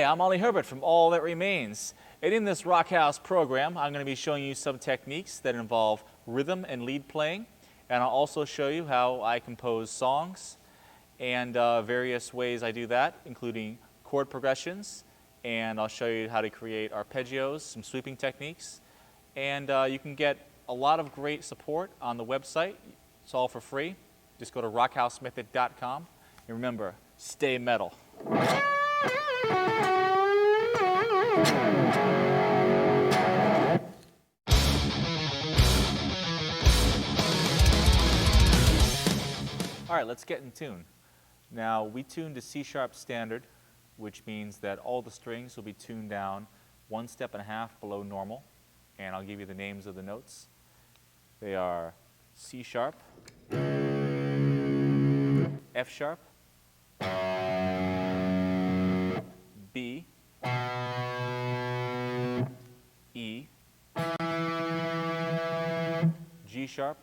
Hi, I'm Oli Herbert from All That Remains. And in this Rock House program, I'm going to be showing you some techniques that involve rhythm and lead playing. And I'll also show you how I compose songs and various ways I do that, including chord progressions. And I'll show you how to create arpeggios, some sweeping techniques. And you can get a lot of great support on the website. It's all for free. Just go to rockhouse.com. And remember, stay metal. All right, let's get in tune. Now, we tune to C-sharp standard, which means that all the strings will be tuned down 1.5 steps below normal. And I'll give you the names of the notes. They are C-sharp, F-sharp, B, E, G-sharp,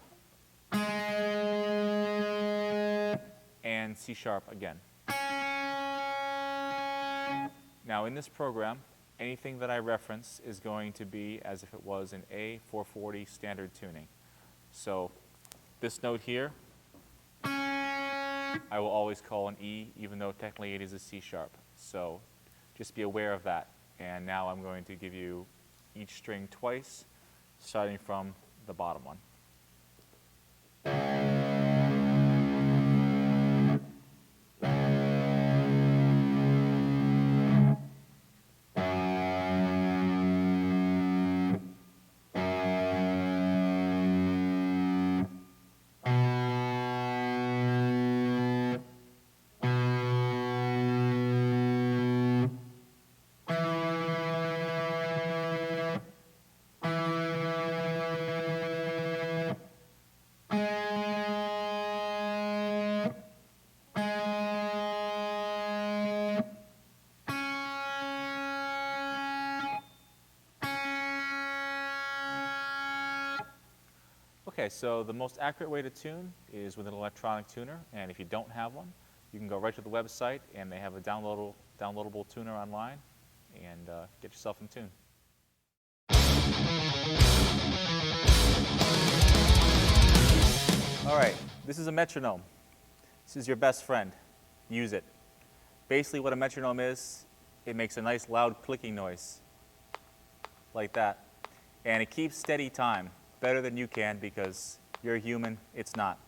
and C-sharp again. Now in this program, anything that I reference is going to be as if it was an A440 standard tuning. So this note here, I will always call an E, even though technically it is a C-sharp. So just be aware of that. And now I'm going to give you each string twice, starting from the bottom one. Okay, so the most accurate way to tune is with an electronic tuner, and if you don't have one, you can go right to the website, and they have a downloadable tuner online, and get yourself in tune. All right, this is a metronome. This is your best friend. Use it. Basically what a metronome is, it makes a nice loud clicking noise, like that, and it keeps steady time. Better than you can because you're a human, it's not.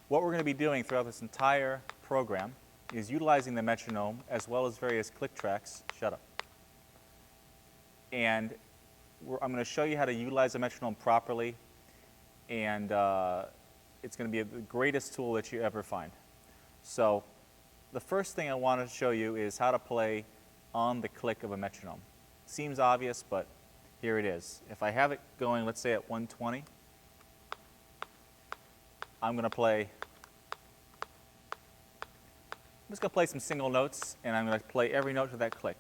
What we're going to be doing throughout this entire program is utilizing the metronome as well as various click tracks. Shut up. And I'm going to show you how to utilize the metronome properly, and it's going to be the greatest tool that you ever find. So the first thing I want to show you is how to play on the click of a metronome. Seems obvious, but here it is. If I have it going, let's say at 120, I'm just going to play some single notes, and I'm going to play every note to that click.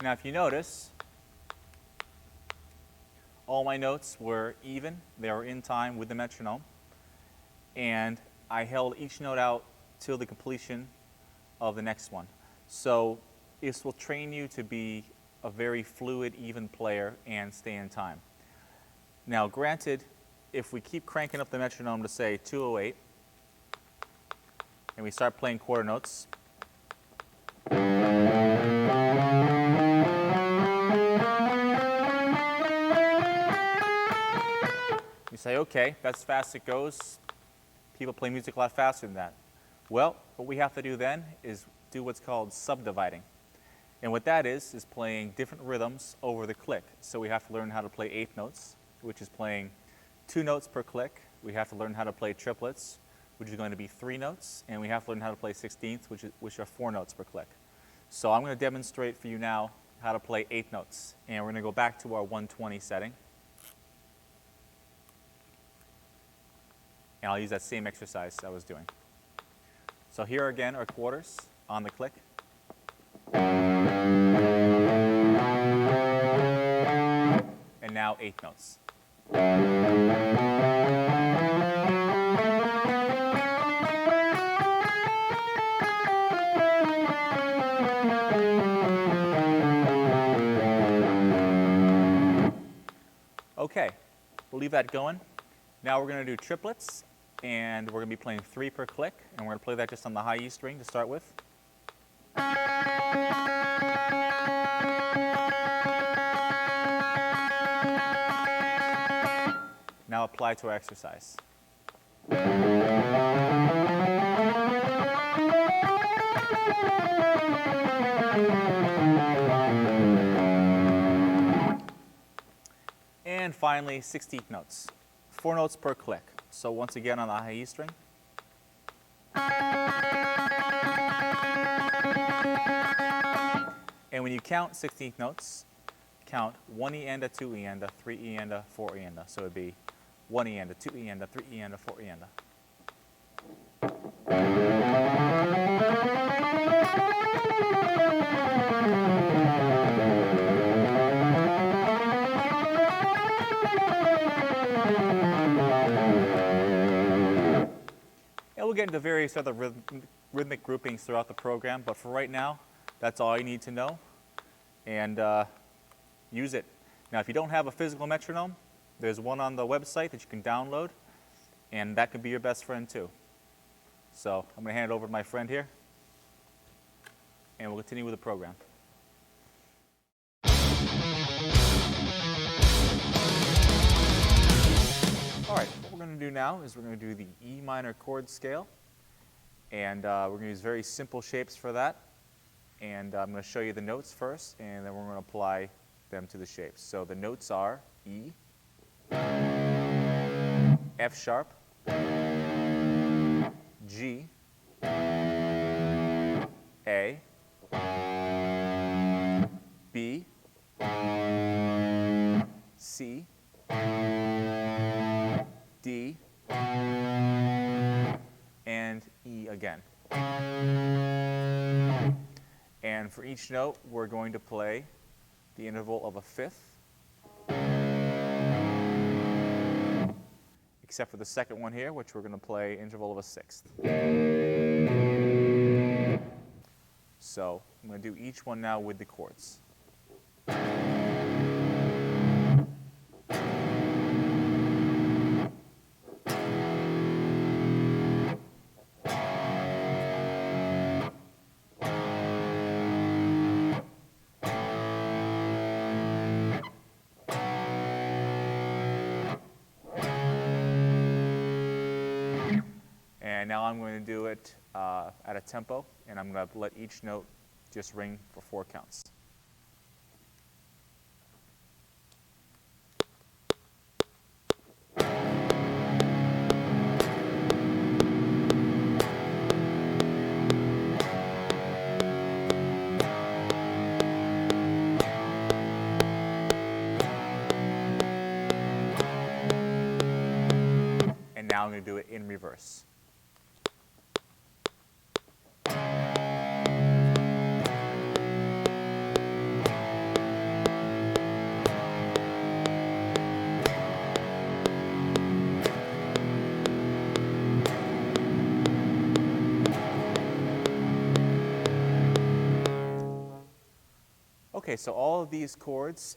Now if you notice, all my notes were even. They were in time with the metronome. And I held each note out till the completion of the next one. So this will train you to be a very fluid, even player and stay in time. Now granted, if we keep cranking up the metronome to say 208, and we start playing quarter notes, you say, okay, that's as fast as it goes. People play music a lot faster than that. Well, what we have to do then is do what's called subdividing. And what that is playing different rhythms over the click. So we have to learn how to play eighth notes, which is playing 2 notes per click. We have to learn how to play triplets, which is going to be 3 notes. And we have to learn how to play sixteenths, which are 4 notes per click. So I'm going to demonstrate for you now how to play 8 notes. And we're going to go back to our 120 setting. And I'll use that same exercise I was doing. So here again are quarters on the click. And now 8 notes. Okay, we'll leave that going. Now we're going to do triplets, and we're going to be playing 3 per click, and we're going to play that just on the high E string to start with. Now apply to our exercise. And finally, 16th notes. 4 notes per click. So once again on the high E string. And when you count 16th notes, count 1 E and a 2 E and a 3 E and a 4 E and a. So it would be 1 E and a 2 E and a 3 E and a 4 E and a. And we'll get into various other rhythmic groupings throughout the program, but for right now, that's all you need to know, and use it. Now, if you don't have a physical metronome, there's one on the website that you can download, and that can be your best friend too. So I'm going to hand it over to my friend here, and we'll continue with the program. All right, what we're going to do now is we're going to do the E minor chord scale, and we're going to use very simple shapes for that. And I'm going to show you the notes first, and then we're going to apply them to the shapes. So the notes are E, F sharp, G, A, B, C, D, and E again. And for each note, we're going to play the interval of a fifth, except for the second one here, which we're going to play interval of a sixth. So I'm going to do each one now with the chords. And now I'm going to do it at a tempo, and I'm going to let each note just ring for 4 counts. And now I'm going to do it in reverse. Okay, so all of these chords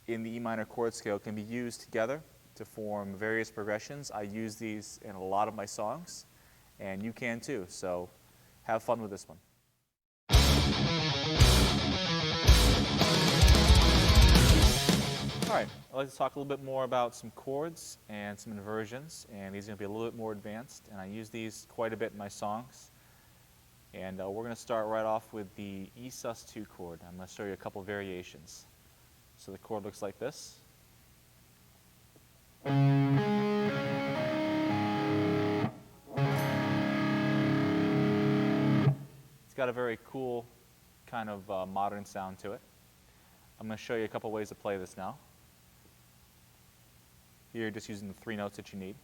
in the E minor chord scale can be used together to form various progressions. I use these in a lot of my songs, and you can too, so have fun with this one. All right, I'd like to talk a little bit more about some chords and some inversions, and these are going to be a little bit more advanced, and I use these quite a bit in my songs. And we're going to start right off with the E sus2 chord. I'm going to show you a couple variations. So the chord looks like this. It's got a very cool kind of modern sound to it. I'm going to show you a couple ways to play this now. Here you're just using the 3 notes that you need.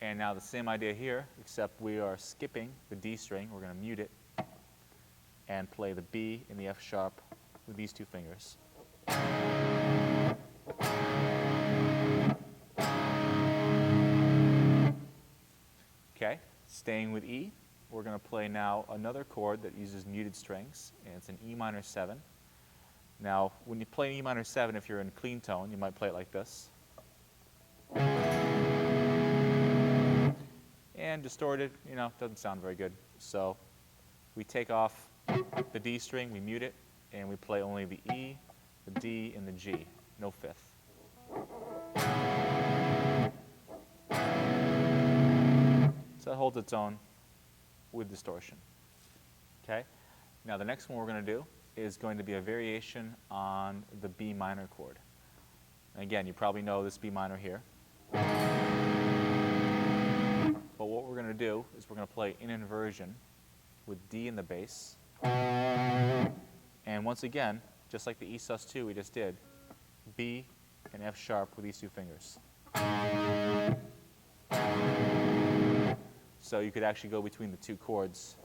And now the same idea here, except we are skipping the D string. We're going to mute it. and play the B and the F sharp with these two fingers. Okay, staying with E, we're going to play now another chord that uses muted strings, and it's an E minor 7. Now, when you play an E minor 7, if you're in clean tone, you might play it like this. And distorted, you know, doesn't sound very good. So we take off the D string, we mute it, and we play only the E, the D, and the G, no fifth. So that holds its own with distortion. Okay? Now the next one we're going to do is going to be a variation on the B minor chord. And again, you probably know this B minor here. But what we're going to do is we're going to play in inversion with D in the bass. And once again, just like the E sus2 we just did, B and F sharp with these two fingers. So you could actually go between the two chords.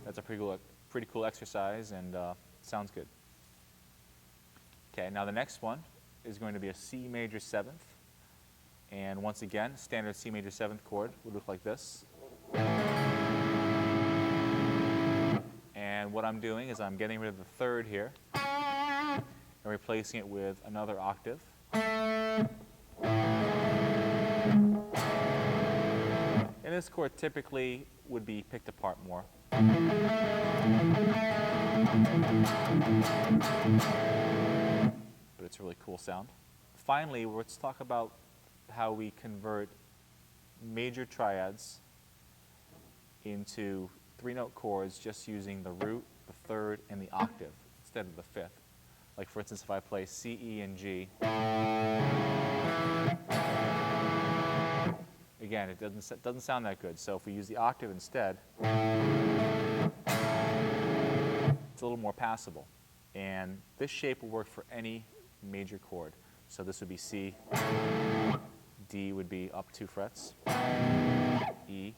That's a pretty cool exercise, and sounds good. Okay, now the next one is going to be a C major 7th. And once again, standard C major 7th chord would look like this. And what I'm doing is I'm getting rid of the third here and replacing it with another octave. And this chord typically would be picked apart more. But it's a really cool sound. Finally, let's talk about how we convert major triads into 3-note chords just using the root, the third, and the octave instead of the fifth. Like for instance, if I play C, E, and G, again, it doesn't sound that good. So if we use the octave instead, it's a little more passable. And this shape will work for any major chord. So this would be C, D would be up 2 frets, E.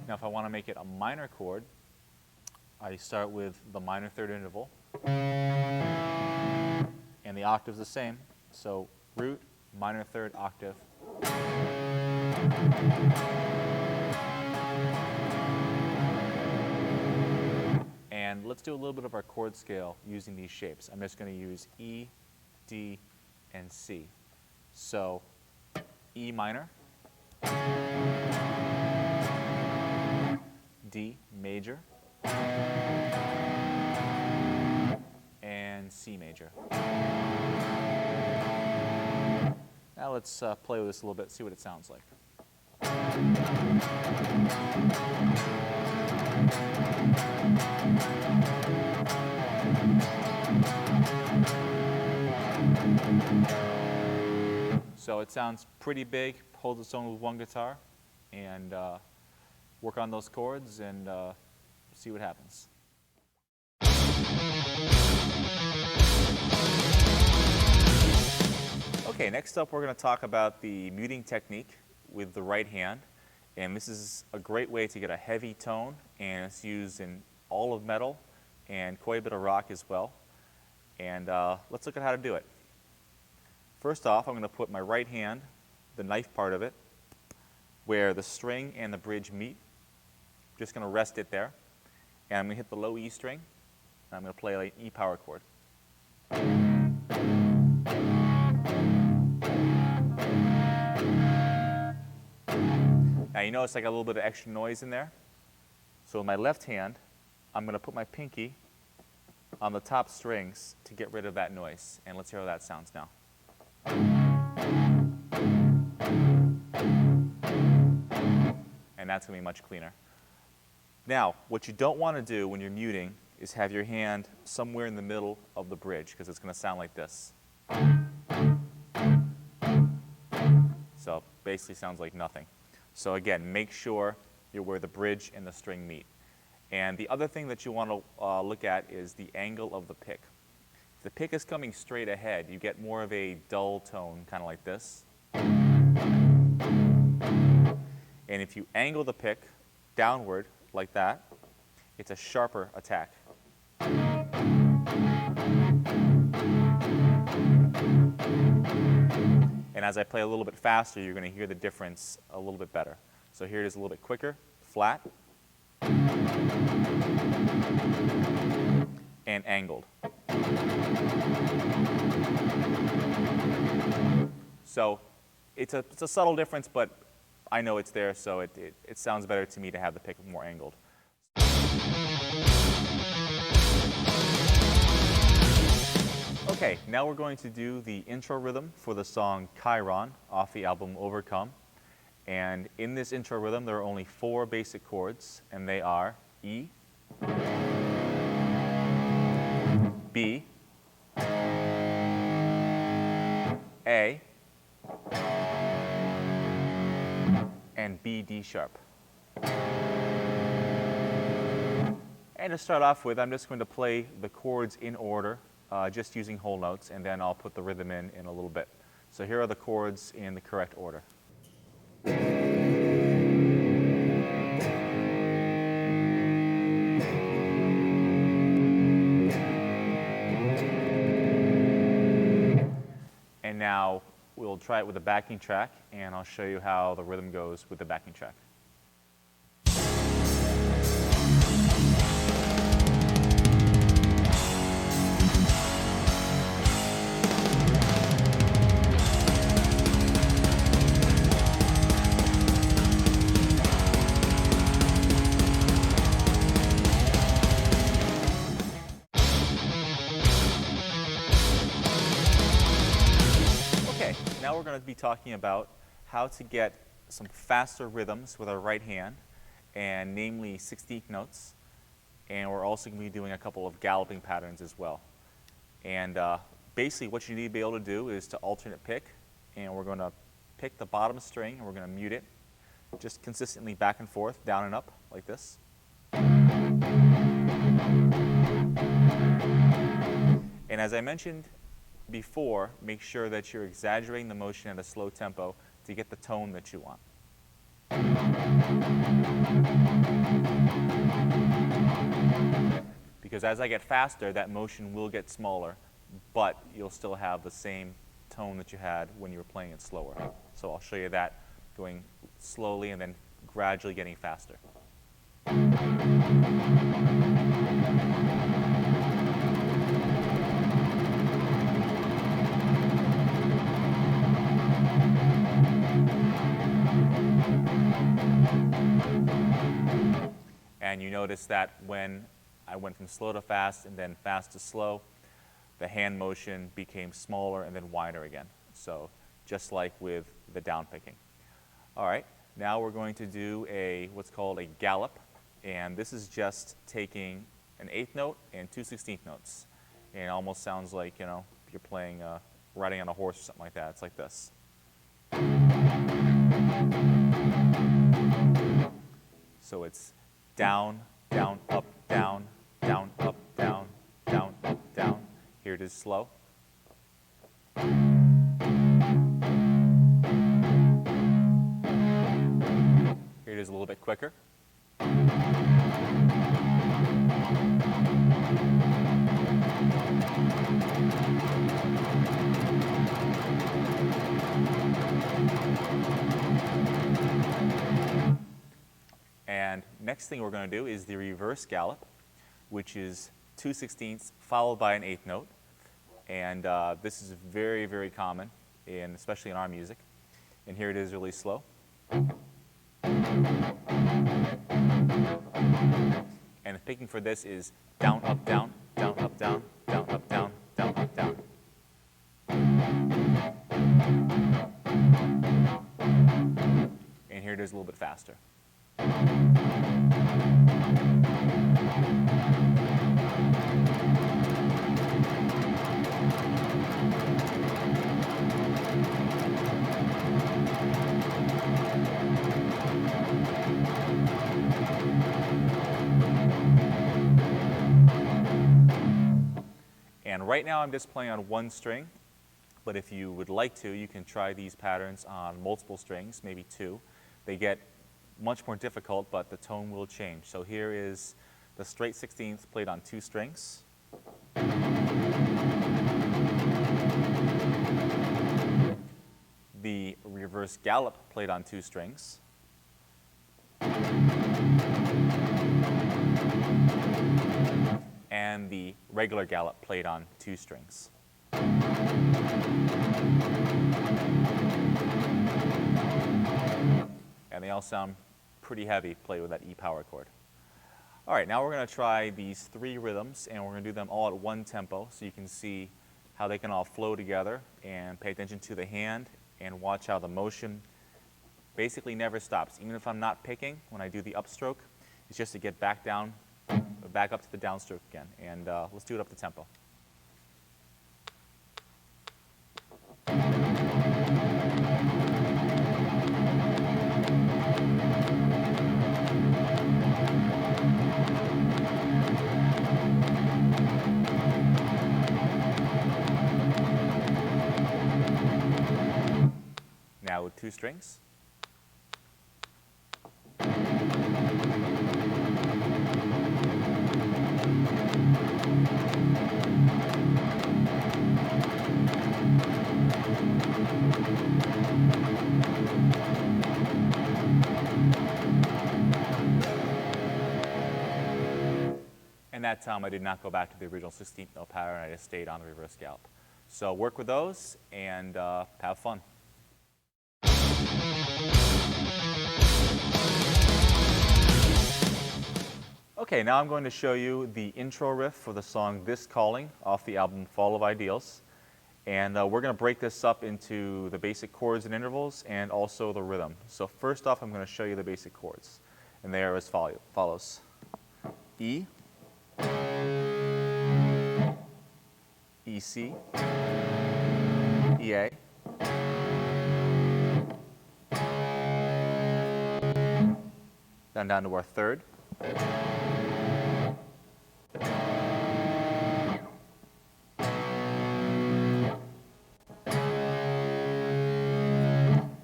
Now if I want to make it a minor chord, I start with the minor third interval, and the octave's the same. So root, minor third, octave. And let's do a little bit of our chord scale using these shapes. I'm just going to use E, D, and C. So E minor, D major, and C major. Now let's play with this a little bit, see what it sounds like. So it sounds pretty big, holds its own with one guitar, and work on those chords and see what happens. Okay, next up we're going to talk about the muting technique with the right hand. And this is a great way to get a heavy tone, and it's used in all of metal and quite a bit of rock as well. And let's look at how to do it. First off, I'm going to put my right hand, the knife part of it, where the string and the bridge meet. Just going to rest it there. And I'm going to hit the low E string, and I'm going to play like an E power chord. Now you notice I got a little bit of extra noise in there. So with my left hand, I'm going to put my pinky on the top strings to get rid of that noise. And let's hear how that sounds now. And that's going to be much cleaner. Now, what you don't want to do when you're muting is have your hand somewhere in the middle of the bridge, because it's going to sound like this. So basically sounds like nothing. So again, make sure you're where the bridge and the string meet. And the other thing that you want to look at is the angle of the pick. If the pick is coming straight ahead, you get more of a dull tone, kind of like this. And if you angle the pick downward like that, it's a sharper attack. And as I play a little bit faster, you're going to hear the difference a little bit better. So here it is a little bit quicker, flat, and angled. So it's a subtle difference, but I know it's there, so it sounds better to me to have the pick more angled. Okay, now we're going to do the intro rhythm for the song Chiron off the album Overcome. And in this intro rhythm, there are only 4 basic chords, and they are E, B, A, and B, D sharp. And to start off with, I'm just going to play the chords in order, just using whole notes, and then I'll put the rhythm in a little bit. So here are the chords in the correct order. And now we'll try it with a backing track, and I'll show you how the rhythm goes with the backing track. Now we're going to be talking about how to get some faster rhythms with our right hand, and namely 16th notes. And we're also going to be doing a couple of galloping patterns as well. And basically what you need to be able to do is to alternate pick, and we're going to pick the bottom string and we're going to mute it just consistently back and forth, down and up like this. And as I mentioned before, make sure that you're exaggerating the motion at a slow tempo to get the tone that you want. Because as I get faster, that motion will get smaller, but you'll still have the same tone that you had when you were playing it slower. So I'll show you that going slowly and then gradually getting faster. And you notice that when I went from slow to fast and then fast to slow, the hand motion became smaller and then wider again. So just like with the down picking. All right, now we're going to do what's called a gallop. And this is just taking an 8th note and 2 16th notes. And it almost sounds like, you know, you're playing, riding on a horse or something like that. It's like this. So it's down, down, up, down, down, up, down, down, up, down. Here it is slow. Here it is a little bit quicker. And next thing we're going to do is the reverse gallop, which is 2 16ths followed by an 8th note. And this is very, very common, especially in our music. And here it is really slow. And the picking for this is down, up, down, down, up, down, down, up, down, down, up, down. And here it is a little bit faster. And right now I'm just playing on one string, but if you would like to, you can try these patterns on multiple strings, maybe 2. They get much more difficult, but the tone will change. So here is the straight 16th played on 2 strings. The reverse gallop played on 2 strings. And the regular gallop played on 2 strings. And they all sound pretty heavy played with that E power chord. All right, now we're going to try these 3 rhythms, and we're going to do them all at 1 tempo so you can see how they can all flow together, and pay attention to the hand and watch how the motion basically never stops. Even if I'm not picking, when I do the upstroke, it's just to get back down, back up to the downstroke again. And let's do it up the tempo. Now with 2 strings. And that time I did not go back to the original 16th note pattern, I just stayed on the reverse gallop. So work with those and have fun. Okay, now I'm going to show you the intro riff for the song This Calling off the album Fall of Ideals. And we're going to break this up into the basic chords and intervals and also the rhythm. So first off, I'm going to show you the basic chords. And they are as follows. E, E, C, E, A, down to our third.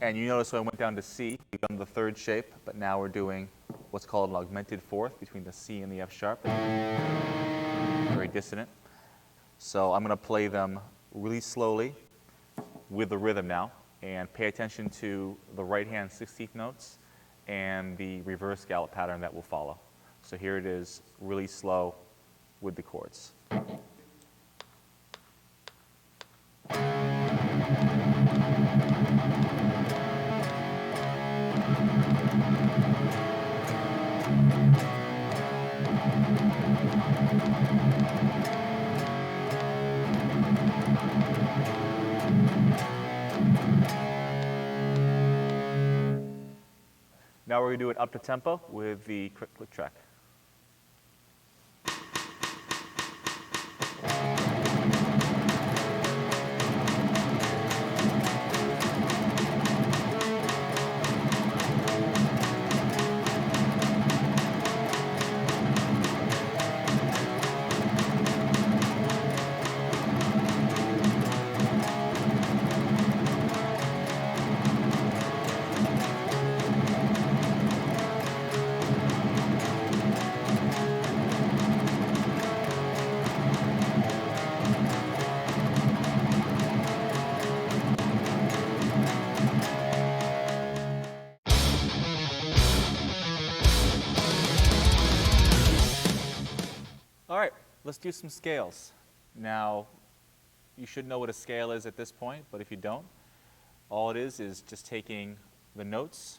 And you notice when I went down to C, we've done the third shape, but now we're doing what's called an augmented fourth between the C and the F sharp. Very dissonant. So I'm going to play them really slowly with the rhythm now, and pay attention to the right hand 16th notes and the reverse gallop pattern that will follow. So here it is, really slow with the chords. Now we're going to do it up to tempo with the quick click track. All right, let's do some scales. Now, you should know what a scale is at this point, but if you don't, all it is just taking the notes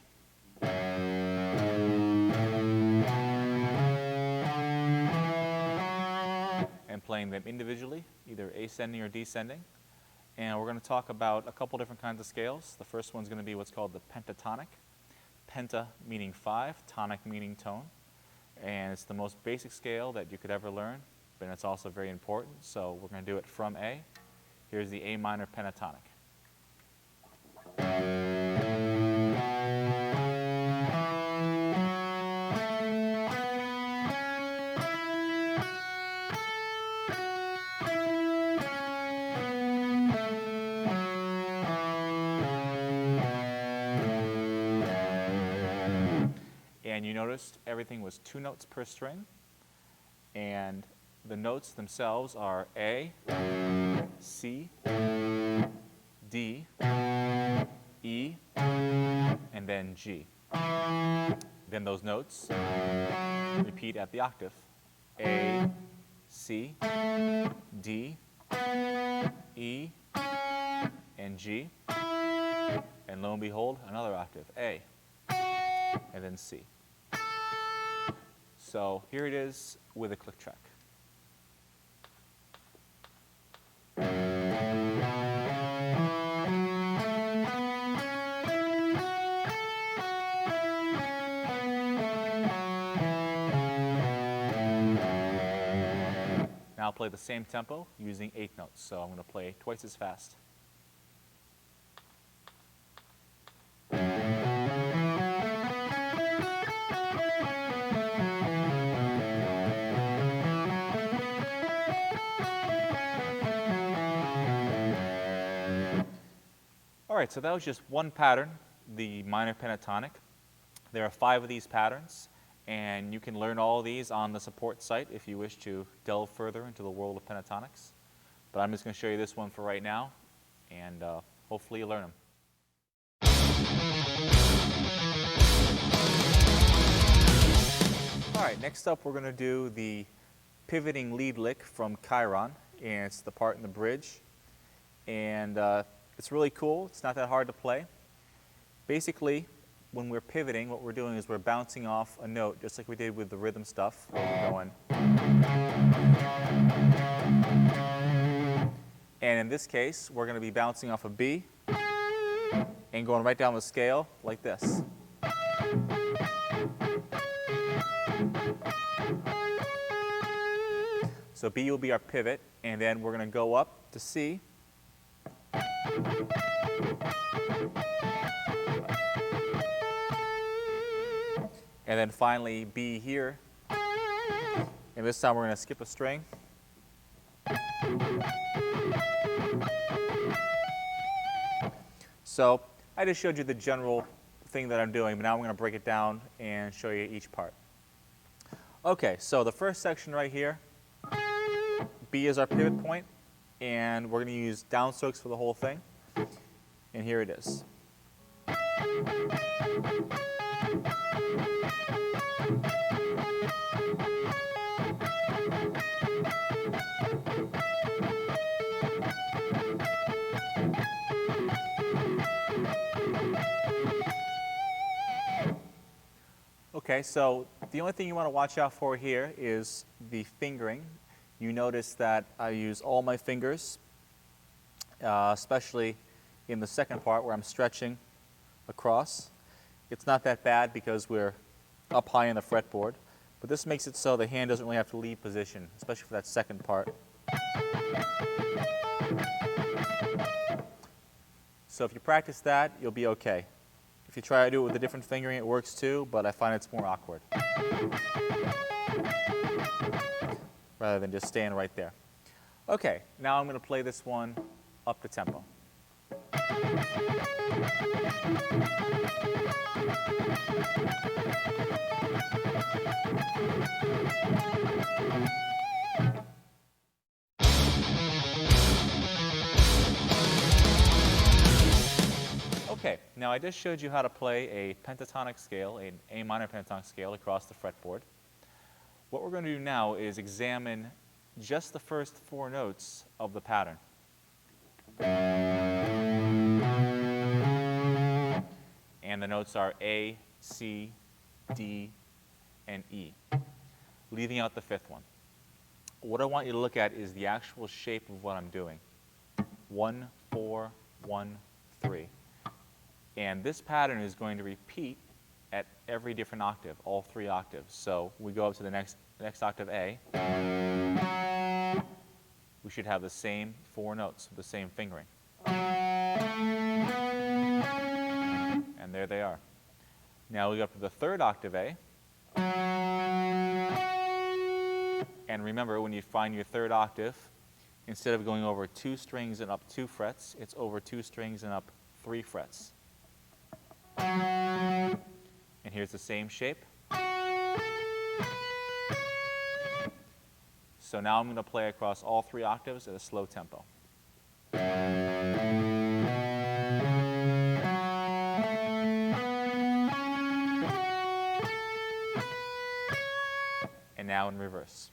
and playing them individually, either ascending or descending. And we're going to talk about a couple different kinds of scales. The first one's going to be what's called the pentatonic. Penta meaning 5, tonic meaning tone. And it's the most basic scale that you could ever learn, but it's also very important. So we're going to do it from A. Here's the A minor pentatonic. first, everything was 2 notes per string, and the notes themselves are A, C, D, E, and then G. Then those notes repeat at the octave. A, C, D, E, and G. And lo and behold, another octave, A, and then C. So here it is with a click track. Now I'll play the same tempo using 8 notes, so I'm going to play twice as fast. All right, so that was just one pattern, the minor pentatonic. There are 5 of these patterns, and you can learn all of these on the support site if you wish to delve further into the world of pentatonics. But I'm just going to show you this one for right now, and hopefully you learn them. All right, next up we're going to do the pivoting lead lick from Chiron, and it's the part in the bridge. And it's really cool. It's not that hard to play. Basically, when we're pivoting, what we're doing is we're bouncing off a note, just like we did with the rhythm stuff, where we're going. And in this case, we're going to be bouncing off a B and going right down the scale like this. So B will be our pivot, and then we're going to go up to C. And then finally B here. And this time we're going to skip a string. So I just showed you the general thing that I'm doing, but now I'm going to break it down and show you each part. Okay, so the first section right here, B is our pivot point, and we're going to use downstrokes for the whole thing. And here it is. Okay, so the only thing you want to watch out for here is the fingering. You notice that I use all my fingers, especially in the second part where I'm stretching across. It's not that bad because we're up high in the fretboard, but this makes it so the hand doesn't really have to leave position, especially for that second part. So if you practice that, you'll be okay. If you try to do it with a different fingering, it works too, but I find it's more awkward, rather than just staying right there. Okay, now I'm going to play this one up the tempo. Okay, now I just showed you how to play a pentatonic scale, an A minor pentatonic scale across the fretboard. What we're going to do now is examine just the first 4 notes of the pattern. And the notes are A, C, D, and E, leaving out the 5th one. What I want you to look at is the actual shape of what I'm doing. 1, 4, 1, 3. And this pattern is going to repeat at every different octave, all 3 octaves. So we go up to the next octave A. We should have the same 4 notes, the same fingering. And there they are. Now we go up to the 3rd octave A. And remember, when you find your 3rd octave, instead of going over 2 strings and up 2 frets, it's over 2 strings and up 3 frets. And here's the same shape. And So now I'm going to play across all 3 octaves at a slow tempo. And now in reverse.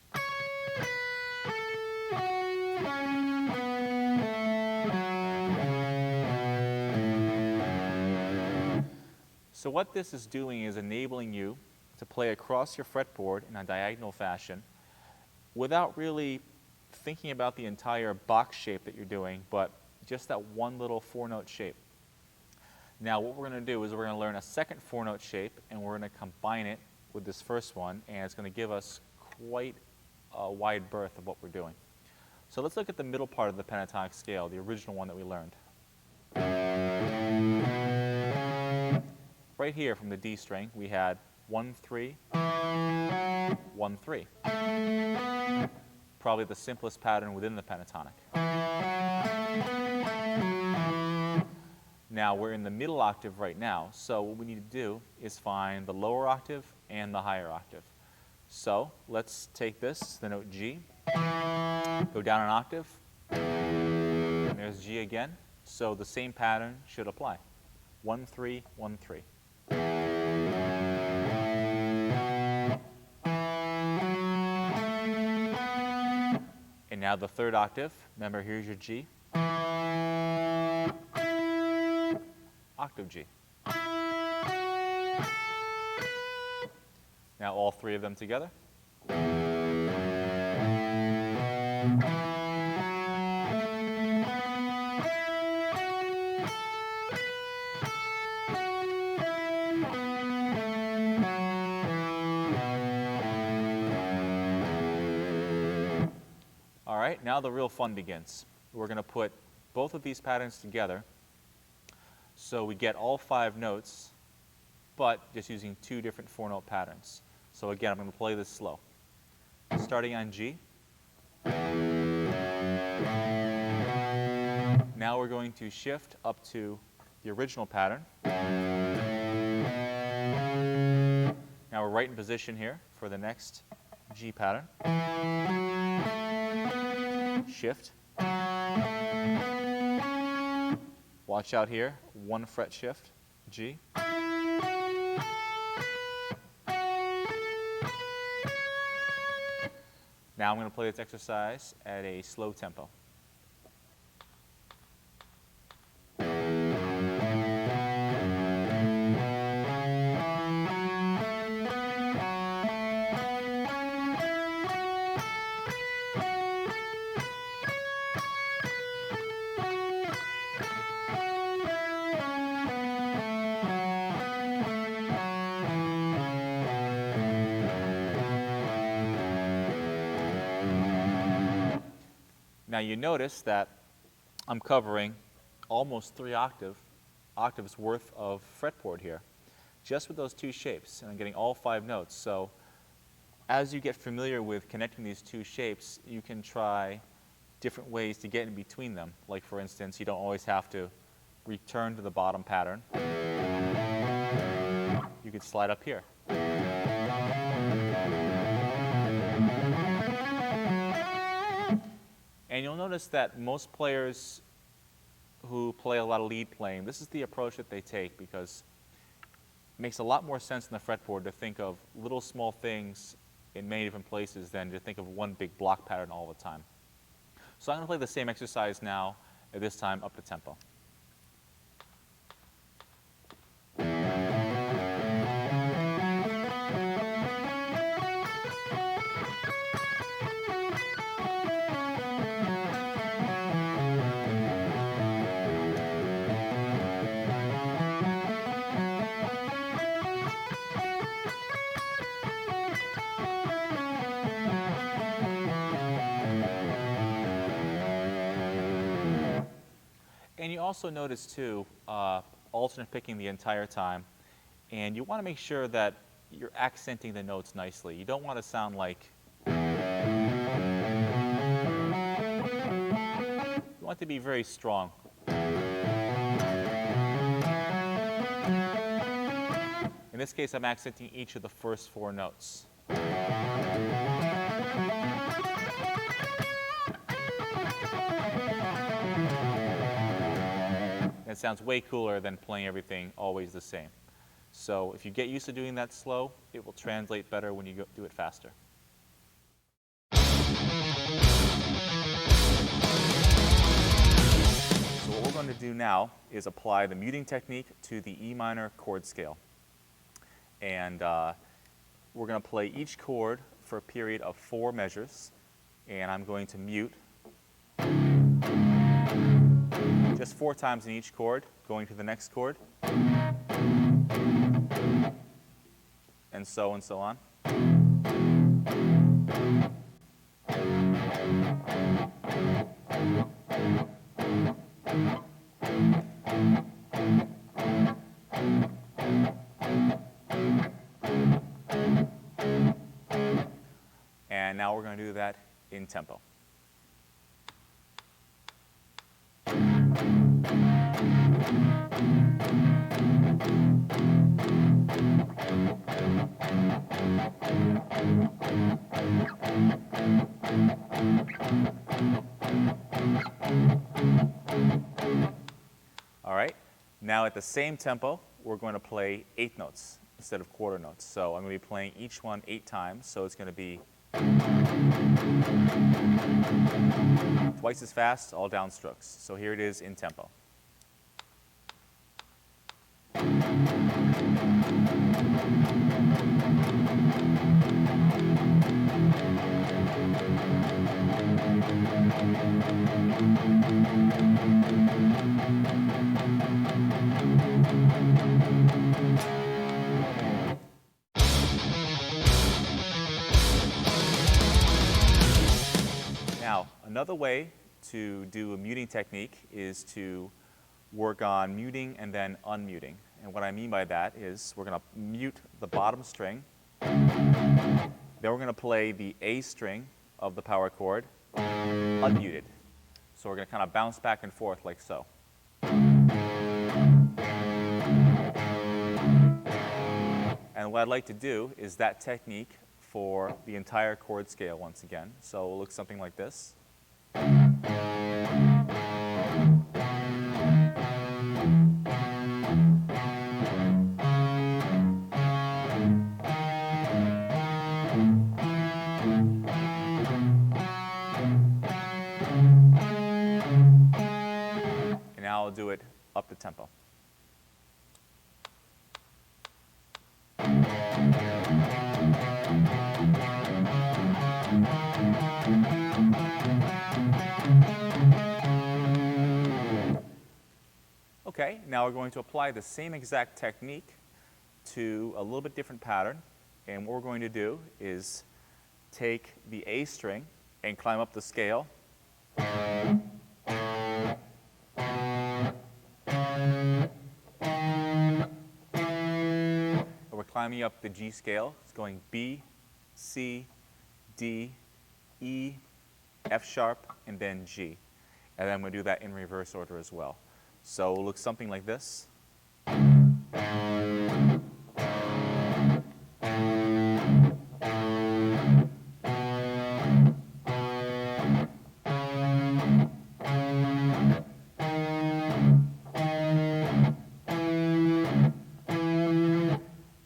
So what this is doing is enabling you to play across your fretboard in a diagonal fashion without really thinking about the entire box shape that you're doing, but just that one little 4-note shape. Now what we're going to do is we're going to learn a second 4-note shape, and we're going to combine it with this first one, and it's going to give us quite a wide berth of what we're doing. So let's look at the middle part of the pentatonic scale, the original one that we learned. Right here from the D string, we had 1, 3, 1, 3. Probably the simplest pattern within the pentatonic. Now we're in the middle octave right now, so what we need to do is find the lower octave and the higher octave. So let's take this, the note G, go down an octave, and there's G again. So the same pattern should apply. 1, 3, 1, 3. And now the third octave. Remember, here's your G. Octave G. Now all 3 of them together. All right, now the real fun begins. We're going to put both of these patterns together so we get all 5 notes, but just using 2 different 4-note patterns. So again, I'm going to play this slow. Starting on G. Now we're going to shift up to the original pattern. Now we're right in position here for the next G pattern. Shift. Watch out here, 1 fret shift, G. Now I'm going to play this exercise at a slow tempo. Now you notice that I'm covering almost 3 octaves worth of fretboard here, just with those 2 shapes, and I'm getting all 5 notes. So as you get familiar with connecting these 2 shapes, you can try different ways to get in between them. Like for instance, you don't always have to return to the bottom pattern. You could slide up here. And you'll notice that most players who play a lot of lead playing, this is the approach that they take because it makes a lot more sense in the fretboard to think of little small things in many different places than to think of one big block pattern all the time. So I'm going to play the same exercise now, at this time up the tempo. And you also notice too, alternate picking the entire time, and you want to make sure that you're accenting the notes nicely. You don't want to sound like, you want it to be very strong. In this case, I'm accenting each of the first 4 notes. it sounds way cooler than playing everything always the same. So if you get used to doing that slow, it will translate better when you do it faster. So what we're going to do now is apply the muting technique to the E minor chord scale. And we're going to play each chord for a period of 4 measures. And I'm going to mute just 4 times in each chord, going to the next chord, and so on. And now we're going to do that in tempo. All right, now at the same tempo, we're going to play 8 notes instead of quarter notes. So I'm going to be playing each one 8 times, so it's going to be twice as fast, all downstrokes. So here it is in tempo. Now, another way to do a muting technique is to work on muting and then unmuting. And what I mean by that is we're going to mute the bottom string, then we're going to play the A string of the power chord unmuted. So we're going to kind of bounce back and forth like so. And what I'd like to do is that technique for the entire chord scale once again. So it'll look something like this. And now I'll do it up the tempo. Okay, now we're going to apply the same exact technique to a little bit different pattern. And what we're going to do is take the A string and climb up the scale. We're climbing up the G scale. It's going B, C, D, E, F sharp, and then G. And then I'm going to do that in reverse order as well. So it will look something like this.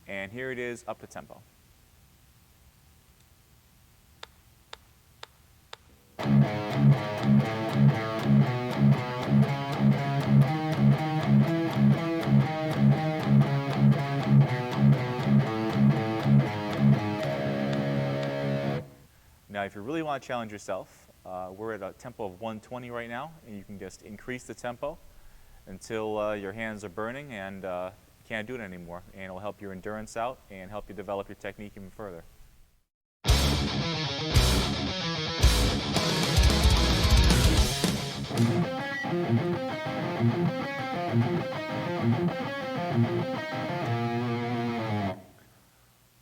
And here it is up the tempo. Now, if you really want to challenge yourself, we're at a tempo of 120 right now, and you can just increase the tempo until your hands are burning and you can't do it anymore. And it'll help your endurance out and help you develop your technique even further.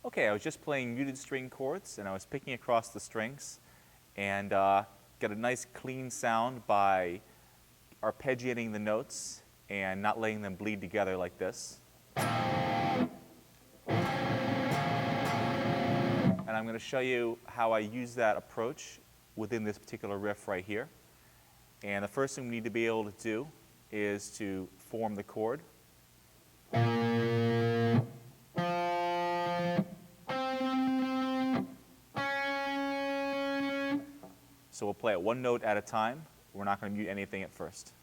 Okay, I was just playing muted string chords, and I was picking across the strings, and got a nice clean sound by arpeggiating the notes and not letting them bleed together like this. And I'm going to show you how I use that approach within this particular riff right here. And the first thing we need to be able to do is to form the chord. So we'll play it one note at a time. We're not going to mute anything at first.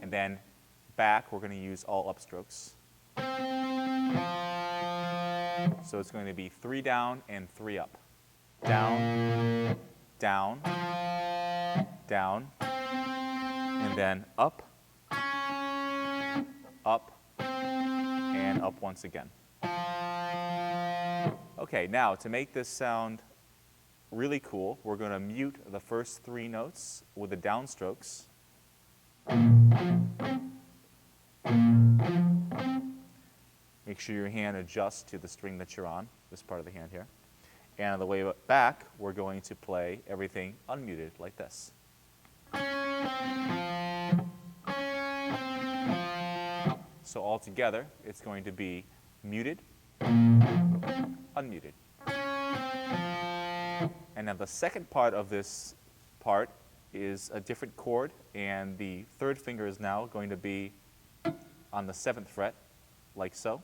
And then back, we're going to use all upstrokes. So it's going to be 3 down and 3 up. Down, down, down, and then up, up, and up once again. Okay, now to make this sound really cool, we're going to mute the first 3 notes with the downstrokes. Make sure your hand adjusts to the string that you're on, this part of the hand here. And on the way back, we're going to play everything unmuted like this. So all together, it's going to be muted, unmuted. And now the second part of this part is a different chord, and the 3rd finger is now going to be on the 7th fret, like so.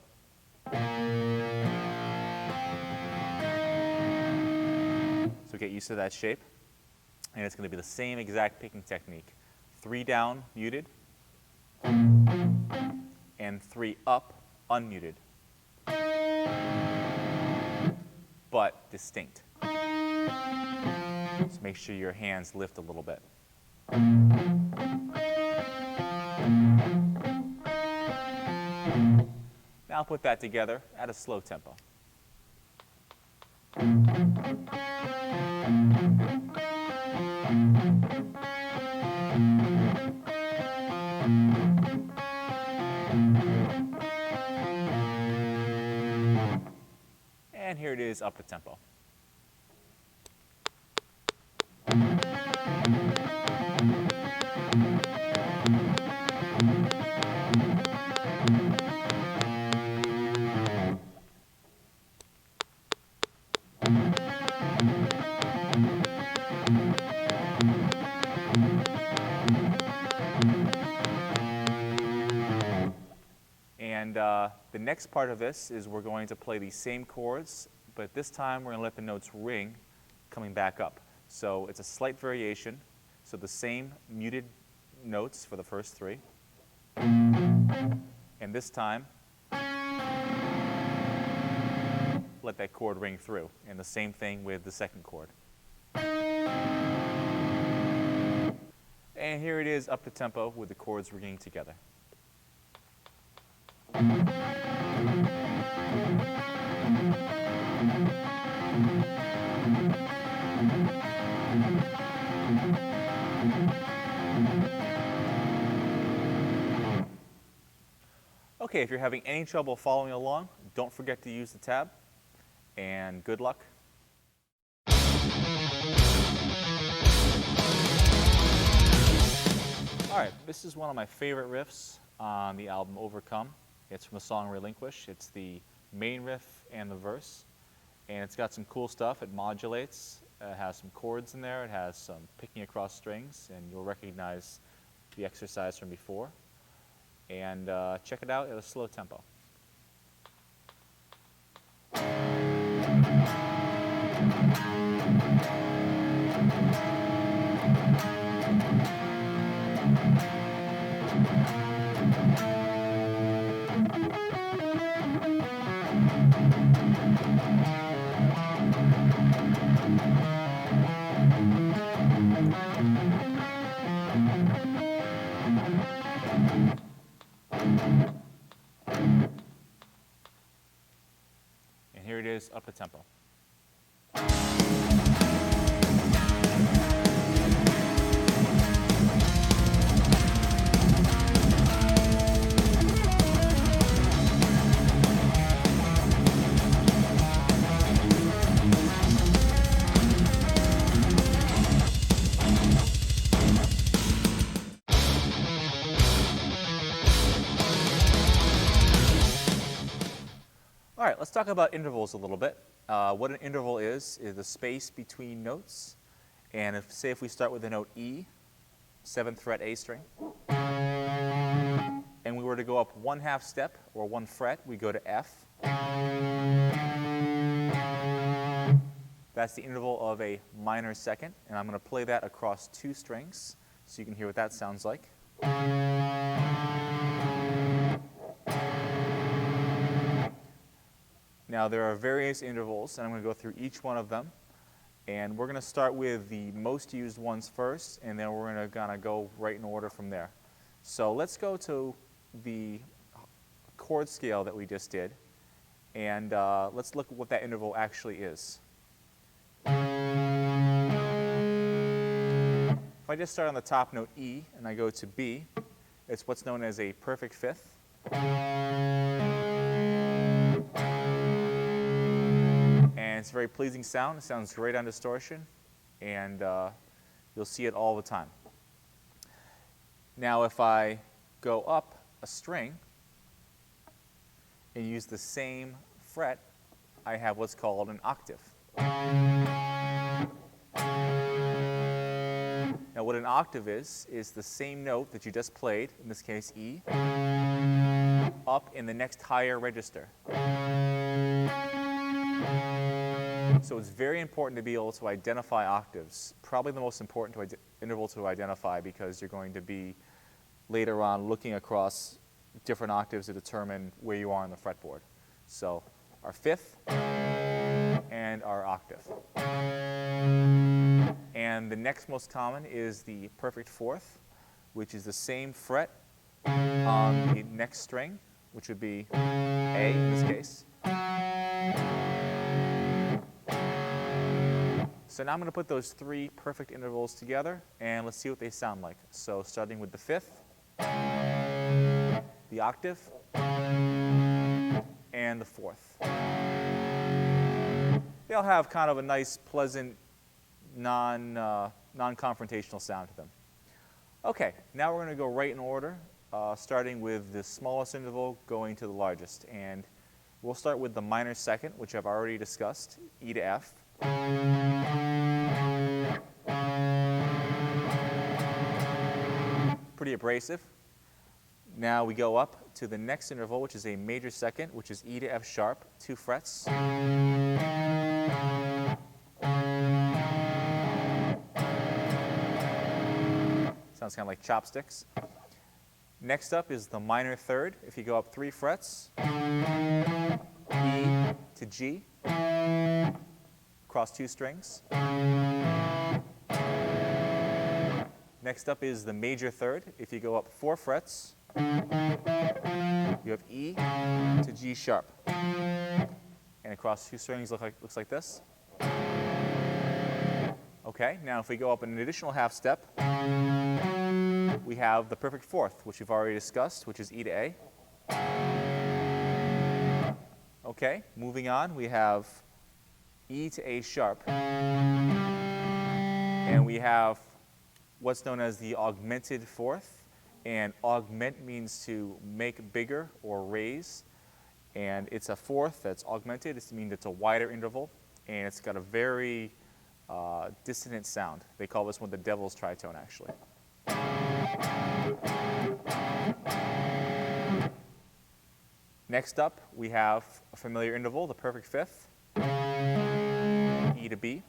So get used to that shape. And it's going to be the same exact picking technique. 3 down, muted, and 3 up, unmuted, but distinct. So make sure your hands lift a little bit. Now put that together at a slow tempo. And here it is up a tempo. And the next part of this is we're going to play these same chords, but this time we're going to let the notes ring coming back up. So it's a slight variation. So the same muted notes for the first 3. And this time, let that chord ring through. And the same thing with the second chord. And here it is up the tempo with the chords ringing together. Okay, if you're having any trouble following along, don't forget to use the tab, and good luck. All right, this is one of my favorite riffs on the album Overcome. It's from the song Relinquish. It's the main riff and the verse, and it's got some cool stuff. It modulates, it has some chords in there, it has some picking across strings, and you'll recognize the exercise from before. And check it out at a slow tempo. And here it is up a tempo. All right, let's talk about intervals a little bit. What an interval is the space between notes. And if we start with the note E, 7th fret A string, and we were to go up 1/2 step or 1 fret, we go to F. That's the interval of a minor second, and I'm going to play that across 2 strings so you can hear what that sounds like. Now there are various intervals, and I'm going to go through each one of them. And we're going to start with the most used ones first, and then we're going to kind of go right in order from there. So let's go to the chord scale that we just did, and let's look at what that interval actually is. If I just start on the top note E and I go to B, it's what's known as a perfect fifth. And it's a very pleasing sound. It sounds great on distortion, and you'll see it all the time. Now if I go up a string and use the same fret, I have what's called an octave. Now what an octave is the same note that you just played, in this case E, up in the next higher register. So it's very important to be able to identify octaves. Probably the most important interval to identify, because you're going to be later on looking across different octaves to determine where you are on the fretboard. So our fifth and our octave. And the next most common is the perfect fourth, which is the same fret on the next string, which would be A in this case. So now I'm going to put those 3 perfect intervals together, and let's see what they sound like. So starting with the fifth, the octave, and the fourth. They'll have kind of a nice, pleasant, non-confrontational sound to them. Okay, now we're going to go right in order, starting with the smallest interval going to the largest. And we'll start with the minor second, which I've already discussed, E to F. Pretty abrasive. Now we go up to the next interval, which is a major second, which is E to F sharp, 2 frets. Sounds kind of like chopsticks. Next up is the minor third. If you go up 3 frets, E to G, across 2 strings. Next up is the major third. If you go up 4 frets, you have E to G sharp. And across 2 strings looks like this. Okay, now if we go up an additional half step, we have the perfect fourth, which we've already discussed, which is E to A. Okay, moving on, we have E to A sharp. And we have what's known as the augmented fourth. And augment means to make bigger or raise. And it's a fourth that's augmented. It means it's a wider interval. And it's got a very dissonant sound. They call this one the devil's tritone, actually. Next up, we have a familiar interval, the perfect fifth, E to B.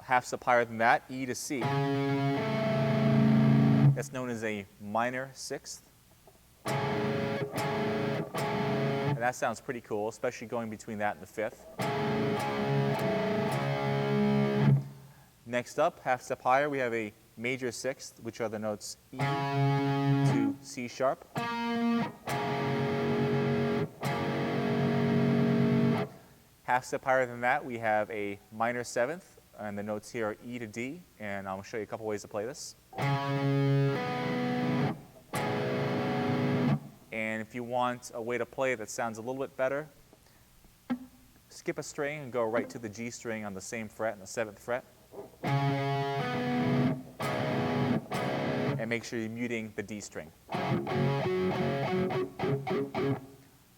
Half step higher than that, E to C. That's known as a minor sixth. And that sounds pretty cool, especially going between that and the fifth. Next up, half step higher, we have a major sixth, which are the notes E to C sharp. Half step higher than that, we have a minor seventh, and the notes here are E to D, and I'll show you a couple ways to play this. And if you want a way to play it that sounds a little bit better, skip a string and go right to the G string on the same fret, on the 7th fret. And make sure you're muting the D string.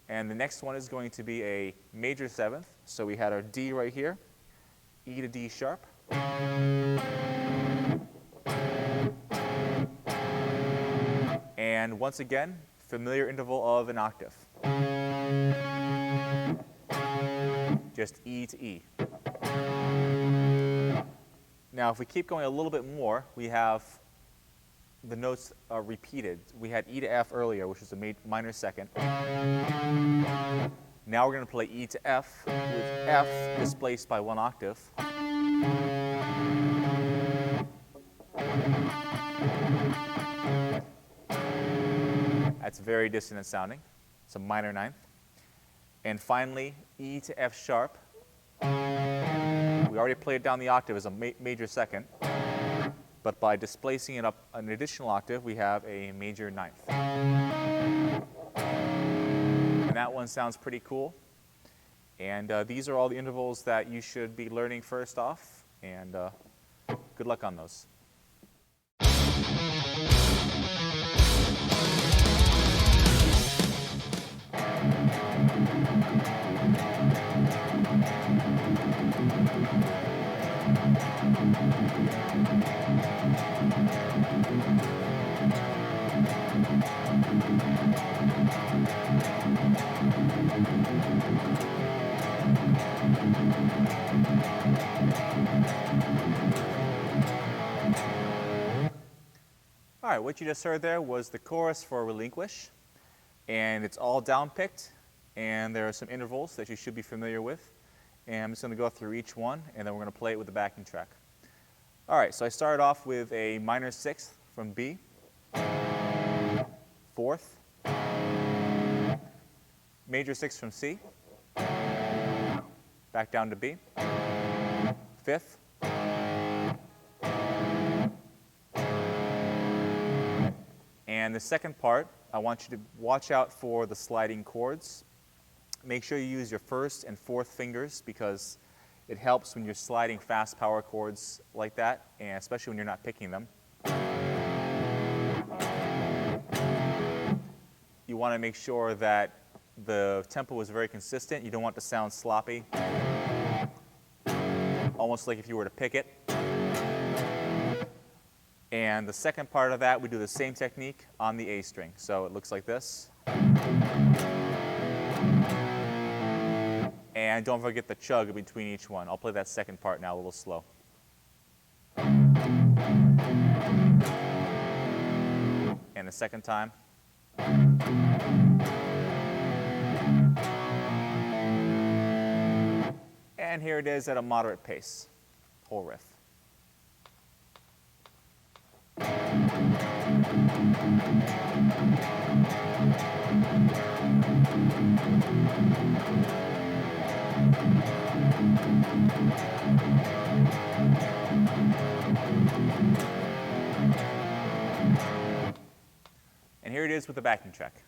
And the next one is going to be a major 7th. So we had our D right here. E to D sharp. And once again, familiar interval of an octave. Just E to E. Now, if we keep going a little bit more, we have the notes repeated. We had E to F earlier, which was a minor second. Now we're going to play E to F, with F displaced by one octave. That's very dissonant sounding. It's a minor ninth. And finally, E to F sharp. We already played down the octave as a major second. But by displacing it up an additional octave, we have a major ninth. And that one sounds pretty cool. And these are all the intervals that you should be learning first off. And good luck on those. All right, what you just heard there was the chorus for Relinquish, and it's all down-picked, and there are some intervals that you should be familiar with, and I'm just going to go through each one, and then we're going to play it with the backing track. All right, so I started off with a minor sixth from B, fourth, major sixth from C, back down to B, fifth, and the second part, I want you to watch out for the sliding chords. Make sure you use your first and fourth fingers because it helps when you're sliding fast power chords like that, and especially when you're not picking them. You want to make sure that the tempo is very consistent. You don't want it to sound sloppy, almost like if you were to pick it. And the second part of that, we do the same technique on the A string. So it looks like this. And don't forget the chug between each one. I'll play that second part now a little slow. And the second time. And here it is at a moderate pace, whole riff. And here it is with the backing track.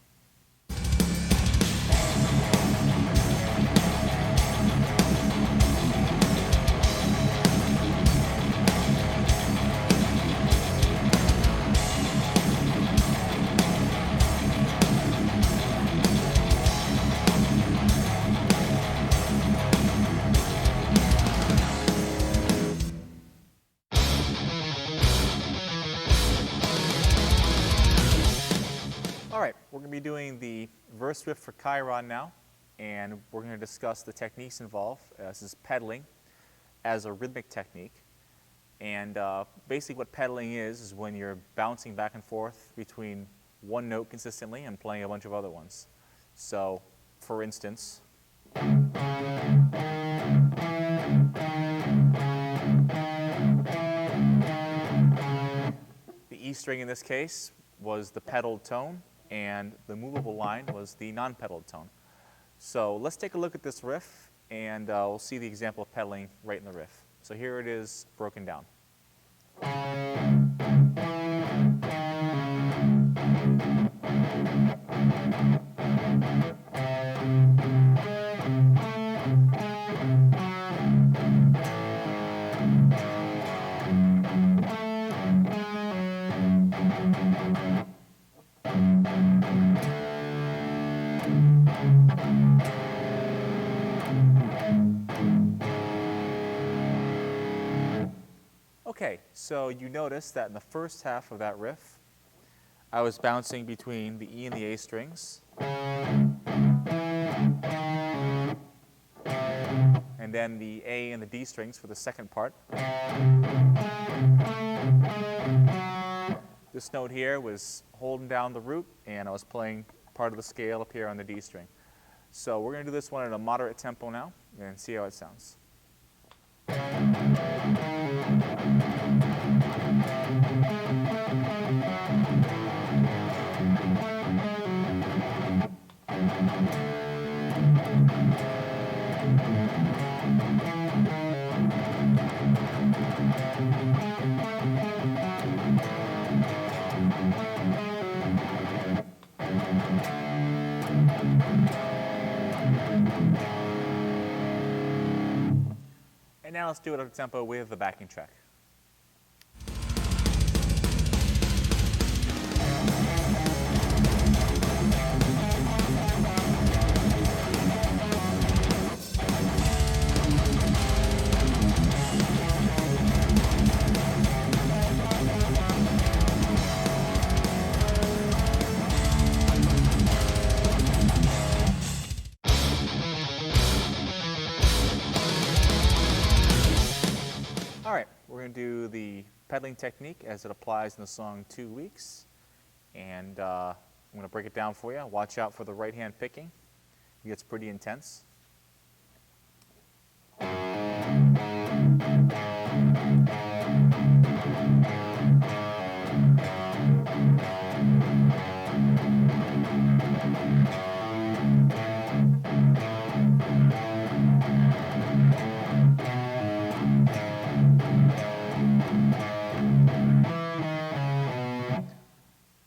All right, we're going to be doing the verse riff for Chiron now, and we're going to discuss the techniques involved. This is pedaling as a rhythmic technique. And basically what pedaling is when you're bouncing back and forth between one note consistently and playing a bunch of other ones. So, for instance, the E string in this case was the pedaled tone, and the movable line was the non-pedaled tone. So let's take a look at this riff, and we'll see the example of pedaling right in the riff. So here it is broken down. Okay, so you notice that in the first half of that riff, I was bouncing between the E and the A strings. And then the A and the D strings for the second part. This note here was holding down the root, and I was playing part of the scale up here on the D string. So we're going to do this one at a moderate tempo now and see how it sounds. And now let's do it at a tempo with the backing track. All right, we're going to do the pedaling technique as it applies in the song 2 Weeks. And I'm going to break it down for you. Watch out for the right hand picking. It gets pretty intense.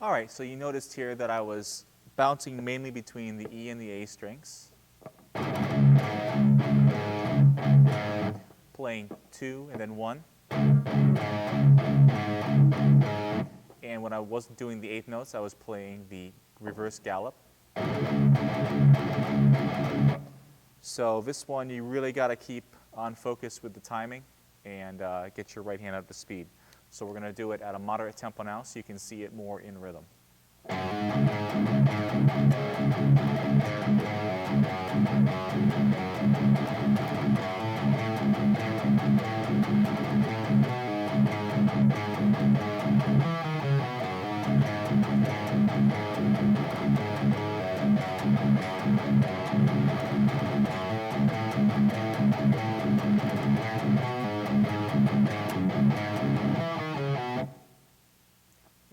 All right, so you noticed here that I was bouncing mainly between the E and the A strings, playing 2 and then 1. And when I wasn't doing the 8th notes, I was playing the reverse gallop. So this one, you really got to keep on focus with the timing and get your right hand up to speed. So we're going to do it at a moderate tempo now so you can see it more in rhythm.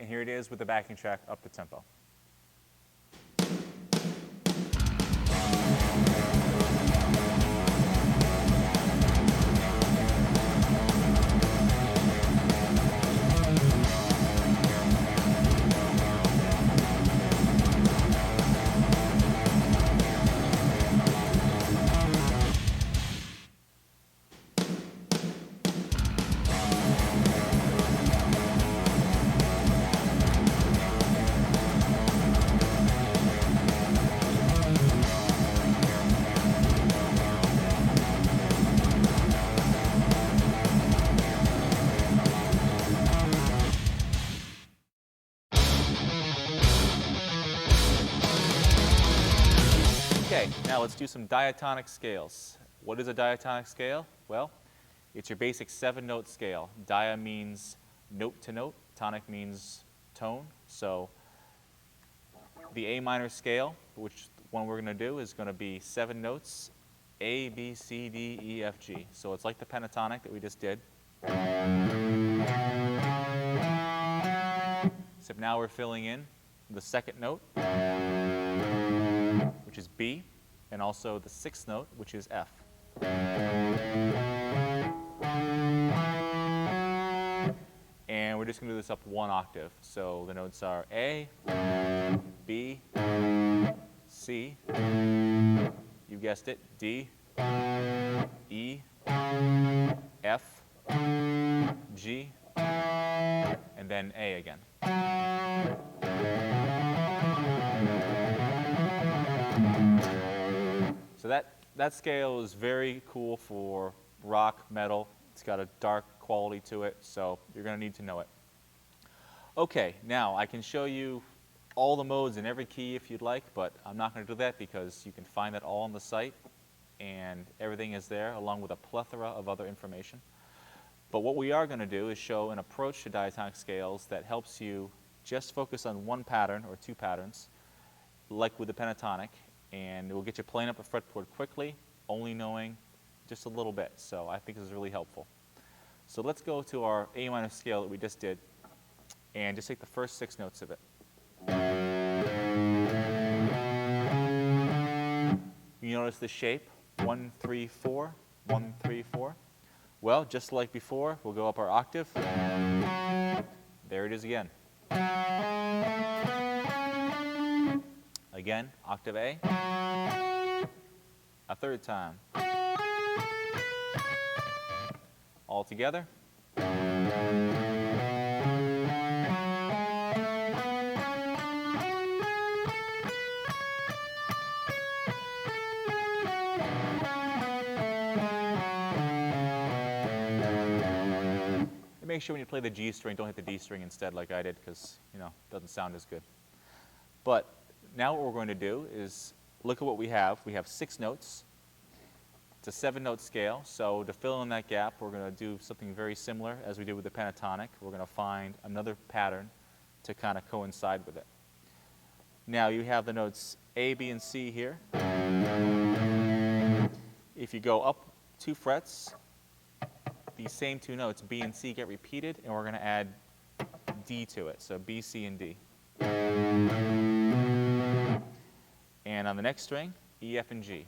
And here it is with the backing track up the tempo. Okay, now let's do some diatonic scales. What is a diatonic scale? Well, it's your basic 7-note scale. Dia means note to note, tonic means tone. So the A minor scale, which one we're going to do, is going to be 7 notes, A, B, C, D, E, F, G. So it's like the pentatonic that we just did. Except now we're filling in the 2nd note, which is B, and also the 6th note, which is F. And we're just going to do this up 1 octave. So the notes are A, B, C, you guessed it, D, E, F, G, and then A again. So that scale is very cool for rock, metal. It's got a dark quality to it, so you're going to need to know it. Okay, now I can show you all the modes in every key if you'd like, but I'm not going to do that because you can find that all on the site, and everything is there along with a plethora of other information. But what we are going to do is show an approach to diatonic scales that helps you just focus on one pattern or two patterns, like with the pentatonic, and it will get you playing up a fretboard quickly, only knowing just a little bit. So I think this is really helpful. So let's go to our A minor scale that we just did, and just take the first 6 notes of it. You notice the shape, 1, 3, 4, 1, 3, 4. Well, just like before, we'll go up our octave. There it is again. Again, octave A. A third time. All together. Make sure when you play the G string, don't hit the D string instead like I did, because, you know, it doesn't sound as good. But now what we're going to do is look at what we have. We have 6 notes. It's a 7-note scale, so to fill in that gap, we're going to do something very similar as we did with the pentatonic. We're going to find another pattern to kind of coincide with it. Now you have the notes A, B, and C here. If you go up 2 frets, these same 2 notes, B and C, get repeated, and we're going to add D to it, so B, C, and D. And on the next string, E, F, and G.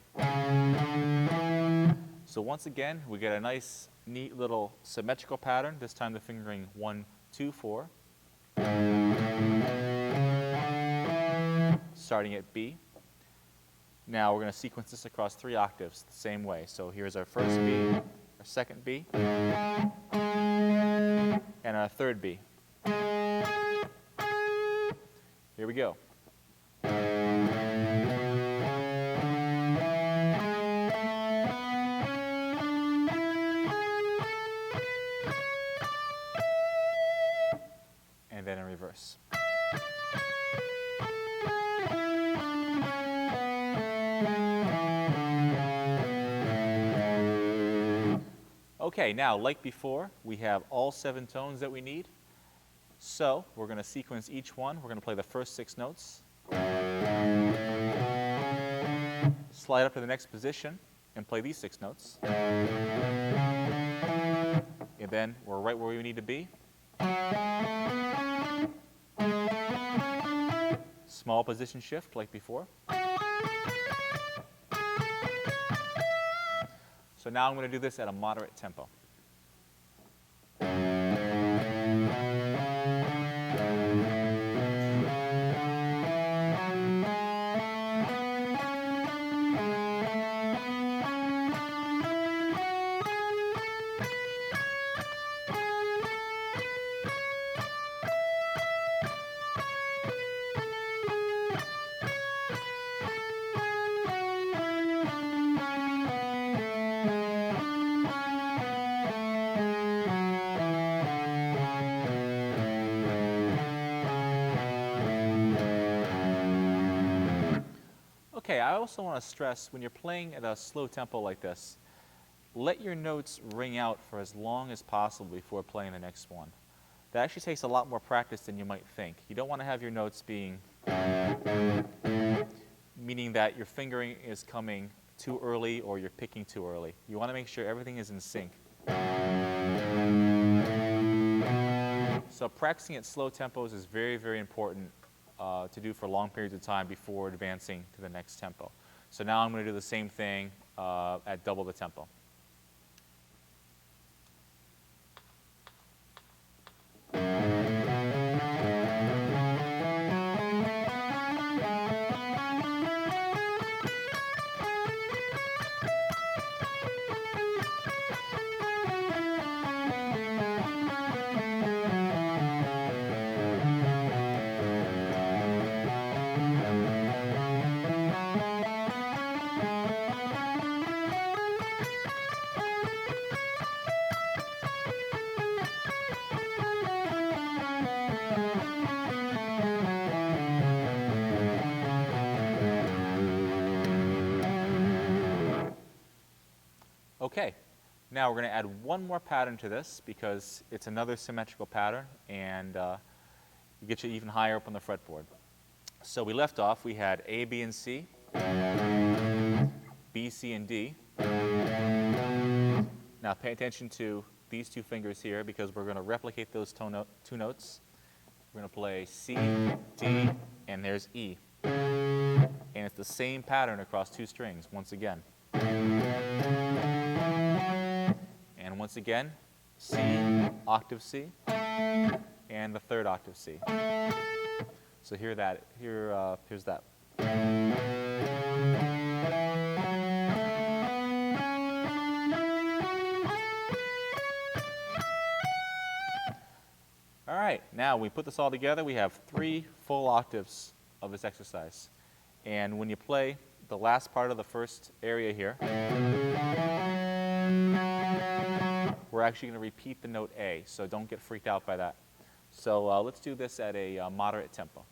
So once again, we get a nice, neat little symmetrical pattern, this time the fingering 1, 2, 4. Starting at B. Now we're going to sequence this across 3 octaves the same way. So here's our first B, our second B, and our third B. Here we go. And then in reverse. Okay, now, like before, we have all 7 tones that we need. So we're going to sequence each one. We're going to play the first 6 notes. Slide up to the next position and play these 6 notes. And then we're right where we need to be. Small position shift like before. So now I'm going to do this at a moderate tempo. Okay, I also want to stress, when you're playing at a slow tempo like this, let your notes ring out for as long as possible before playing the next one. That actually takes a lot more practice than you might think. You don't want to have your notes being, meaning that your fingering is coming too early or you're picking too early. You want to make sure everything is in sync. So practicing at slow tempos is very, very important to do for long periods of time before advancing to the next tempo. So now I'm going to do the same thing at double the tempo. Okay, now we're going to add one more pattern to this because it's another symmetrical pattern, and it gets you even higher up on the fretboard. So we left off, we had A, B, and C, B, C, and D. Now pay attention to these two fingers here because we're going to replicate those two notes. We're going to play C, D, and there's E. And it's the same pattern across two strings once again. And once again, C, octave C, and the third octave C. So here's that. All right, now we put this all together, we have 3 full octaves of this exercise. And when you play the last part of the first area here, we're actually going to repeat the note A, so don't get freaked out by that. So let's do this at a moderate tempo.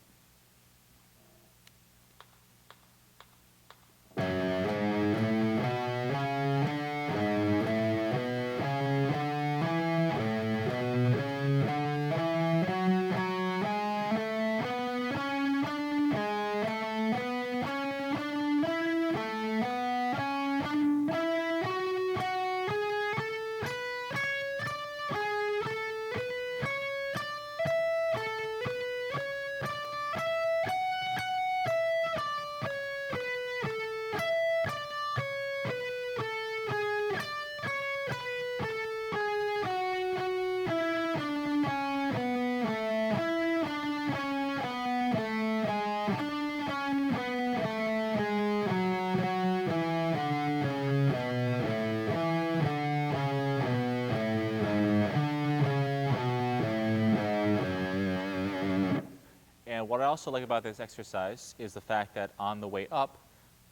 And what I also like about this exercise is the fact that on the way up,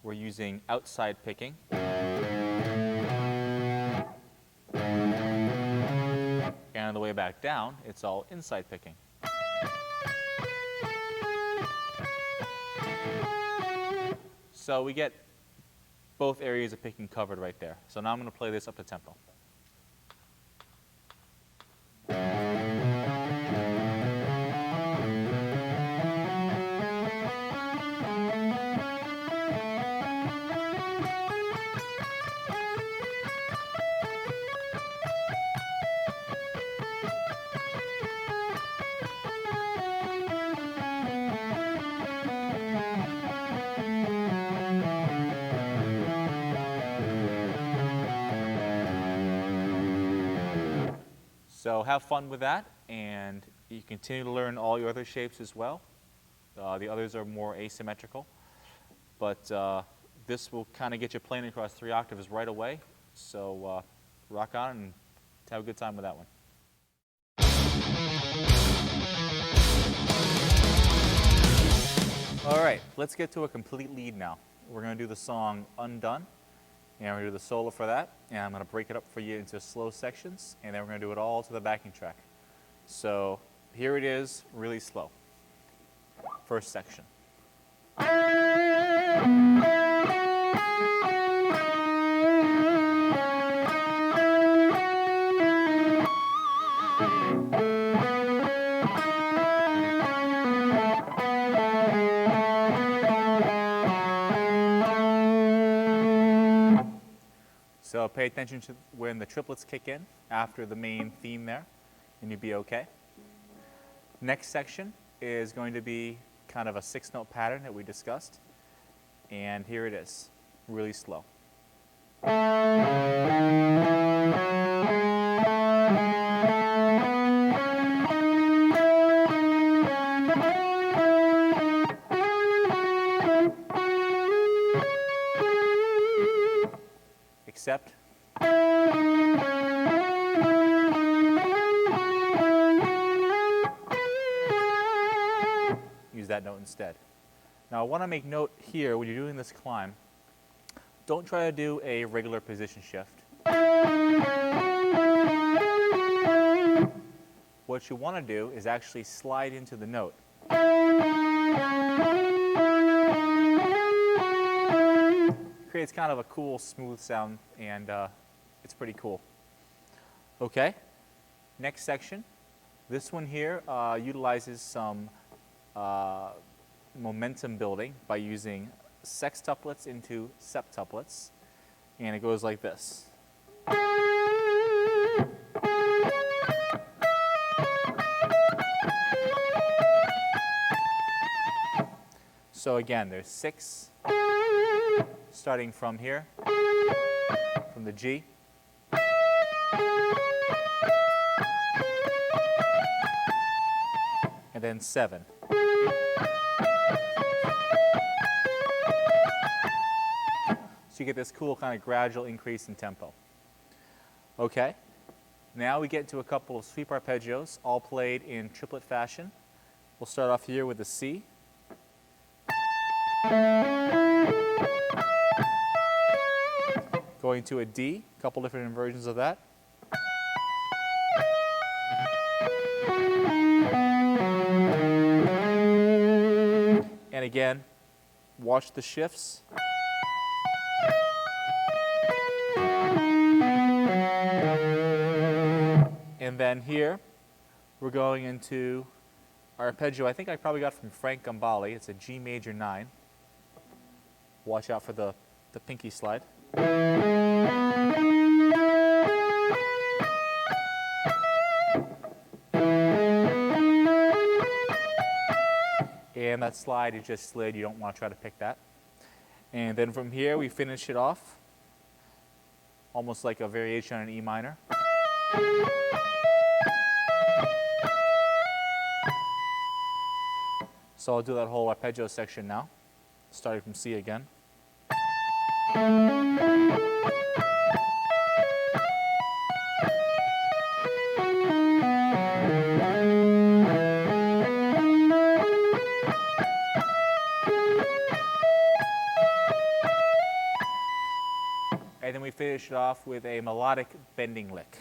we're using outside picking. And on the way back down, it's all inside picking. So we get both areas of picking covered right there. So now I'm going to play this up to tempo. So have fun with that, and you continue to learn all your other shapes as well. The others are more asymmetrical, but this will kind of get you playing across 3 octaves right away. So rock on and have a good time with that one. All right, let's get to a complete lead now. We're going to do the song Undone. And we're going to do the solo for that, and I'm going to break it up for you into slow sections, and then we're going to do it all to the backing track. So here it is, really slow. First section. So pay attention to when the triplets kick in after the main theme there, and you'll be okay. Next section is going to be kind of a 6-note pattern that we discussed, and here it is, really slow. Except use that note instead. Now I want to make note here when you're doing this climb, don't try to do a regular position shift. What you want to do is actually slide into the note. Creates kind of a cool, smooth sound, and It's pretty cool. Okay, next section. This one here utilizes some momentum building by using sextuplets into septuplets, and it goes like this. So again, there's 6 starting from here, from the G. And then 7. So you get this cool kind of gradual increase in tempo. Okay, now we get to a couple of sweep arpeggios, all played in triplet fashion. We'll start off here with the C. Going to a D, a couple different versions of that. And again, watch the shifts. And then here, we're going into arpeggio I think I probably got from Frank Gambale. It's a G major 9. Watch out for the pinky slide. And that slide is just slid. You don't want to try to pick that. And then from here, we finish it off almost like a variation on an E minor. So I'll do that whole arpeggio section now, starting from C again. And then we finish it off with a melodic bending lick.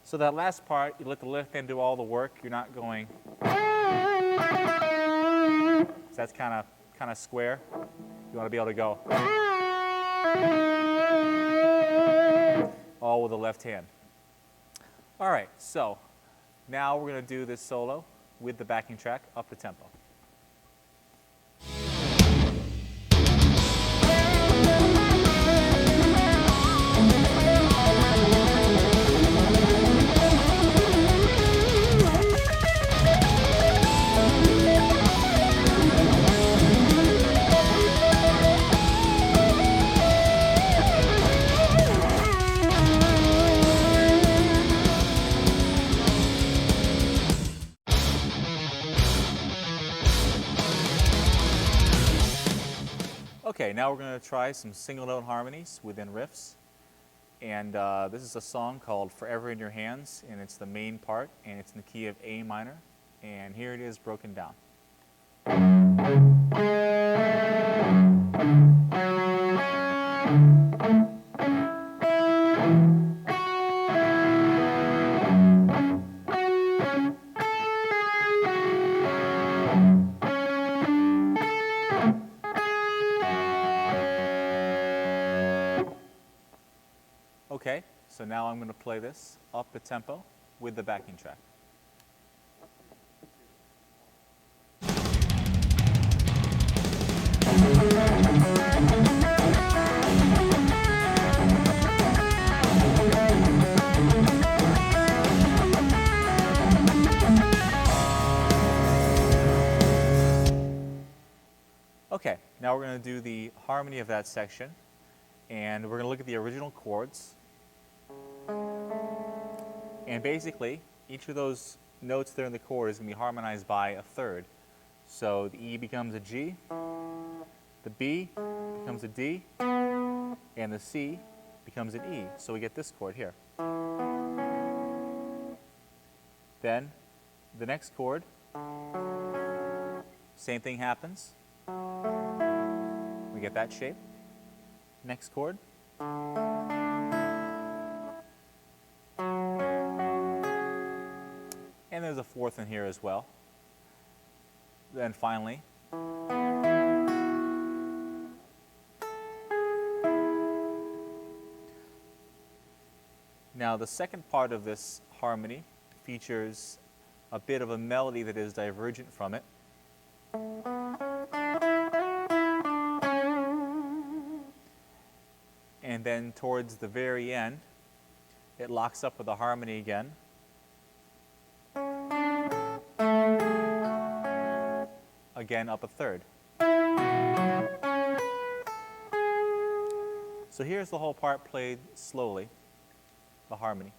So that last part, you let the left hand do all the work. You're not going. So that's kind of square. You want to be able to go all with the left hand. All right, so now we're going to do this solo with the backing track up the tempo. Okay, now we're going to try some single note harmonies within riffs. And this is a song called Forever in Your Hands, and it's the main part, and it's in the key of A minor. And here it is broken down. Okay, so now I'm going to play this up the tempo with the backing track. Okay, now we're going to do the harmony of that section, and we're going to look at the original chords. And basically, each of those notes there in the chord is going to be harmonized by a third. So the E becomes a G, the B becomes a D, and the C becomes an E. So we get this chord here. Then the next chord, same thing happens. We get that shape. Next chord. there's a fourth in here as well. Then finally, now the second part of this harmony features a bit of a melody that is divergent from it. And then towards the very end, it locks up with a harmony again. Again, up a third. So here's the whole part played slowly, the harmony.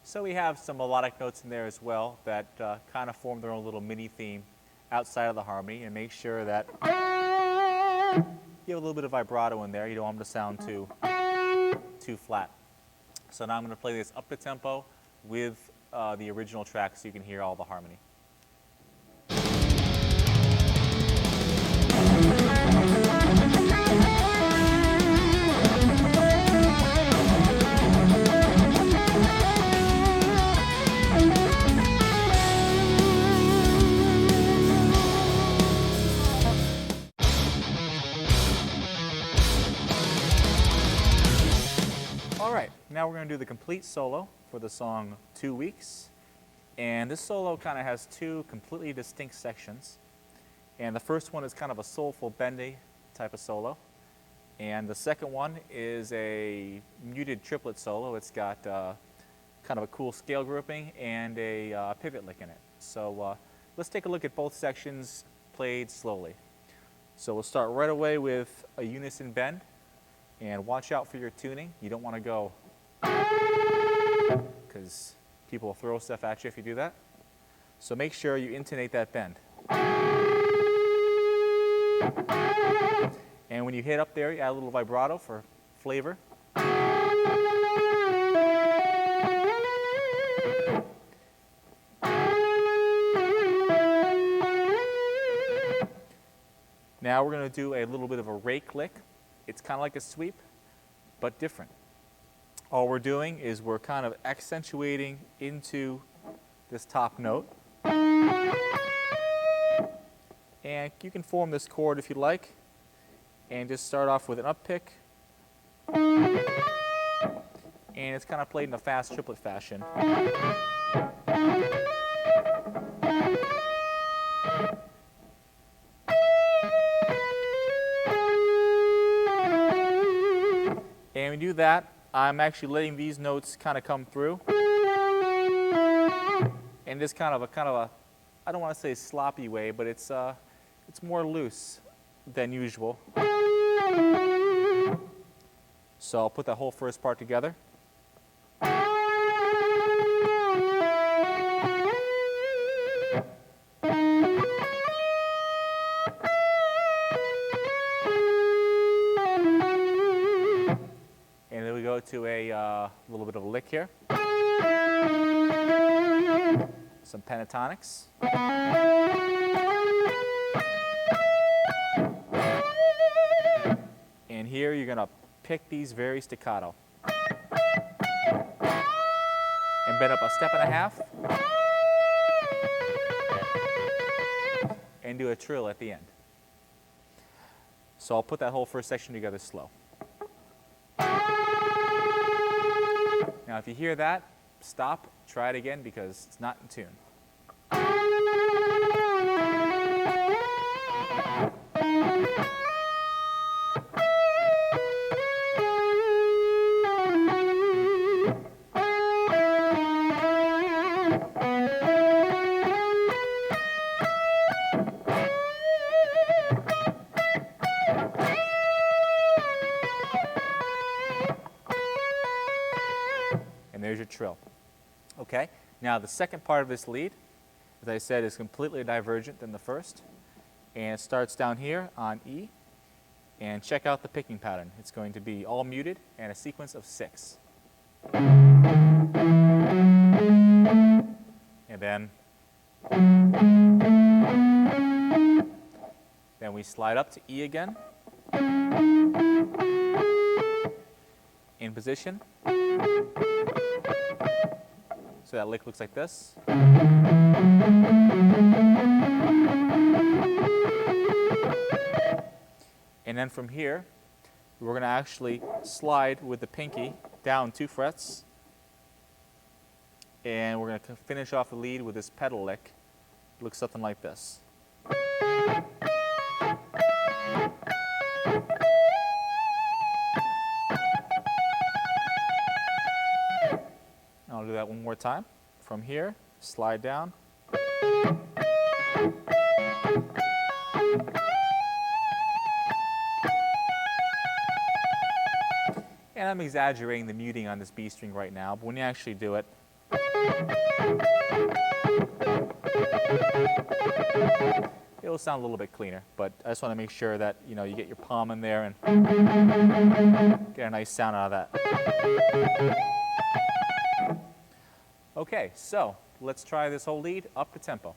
So we have some melodic notes in there as well that kind of form their own little mini theme outside of the harmony, and make sure that you have a little bit of vibrato in there. You don't want them to sound too flat. So now I'm going to play this up the tempo with the original track so you can hear all the harmony. Now we're going to do the complete solo for the song 2 Weeks. And this solo kind of has two completely distinct sections. And the first one is kind of a soulful, bendy type of solo. And the second one is a muted triplet solo. It's got kind of a cool scale grouping and a pivot lick in it. So let's take a look at both sections played slowly. So we'll start right away with a unison bend. And watch out for your tuning. You don't want to go because people will throw stuff at you if you do that. So make sure you intonate that bend. And when you hit up there, you add a little vibrato for flavor. Now we're going to do a little bit of a rake lick. It's kind of like a sweep, but different. All we're doing is we're kind of accentuating into this top note. And you can form this chord if you like, and just start off with an up pick. And it's kind of played in a fast triplet fashion. And when you do that, I'm actually letting these notes kind of come through. And this kind of a, I don't want to say sloppy way, but it's more loose than usual. So I'll put that whole first part together. And then we go to a little bit of a lick here. Some pentatonics. And here you're going to pick these very staccato. And bend up a step and a half. And do a trill at the end. So I'll put that whole first section together slow. Now if you hear that, stop, try it again because it's not in tune. And there's your trill. Okay, Now the second part of this lead, as I said, is completely divergent than the first, and it starts down here on E. And check out the picking pattern. It's going to be all muted and a sequence of 6. And then we slide up to E again. In position. So that lick looks like this. And then from here, we're going to actually slide with the pinky down 2 frets. And we're going to finish off the lead with this pedal lick. It looks something like this. I'll do that one more time. From here, slide down. And I'm exaggerating the muting on this B string right now, but when you actually do it, it'll sound a little bit cleaner. But I just want to make sure that you get your palm in there and get a nice sound out of that. Okay, so let's try this whole lead up the tempo.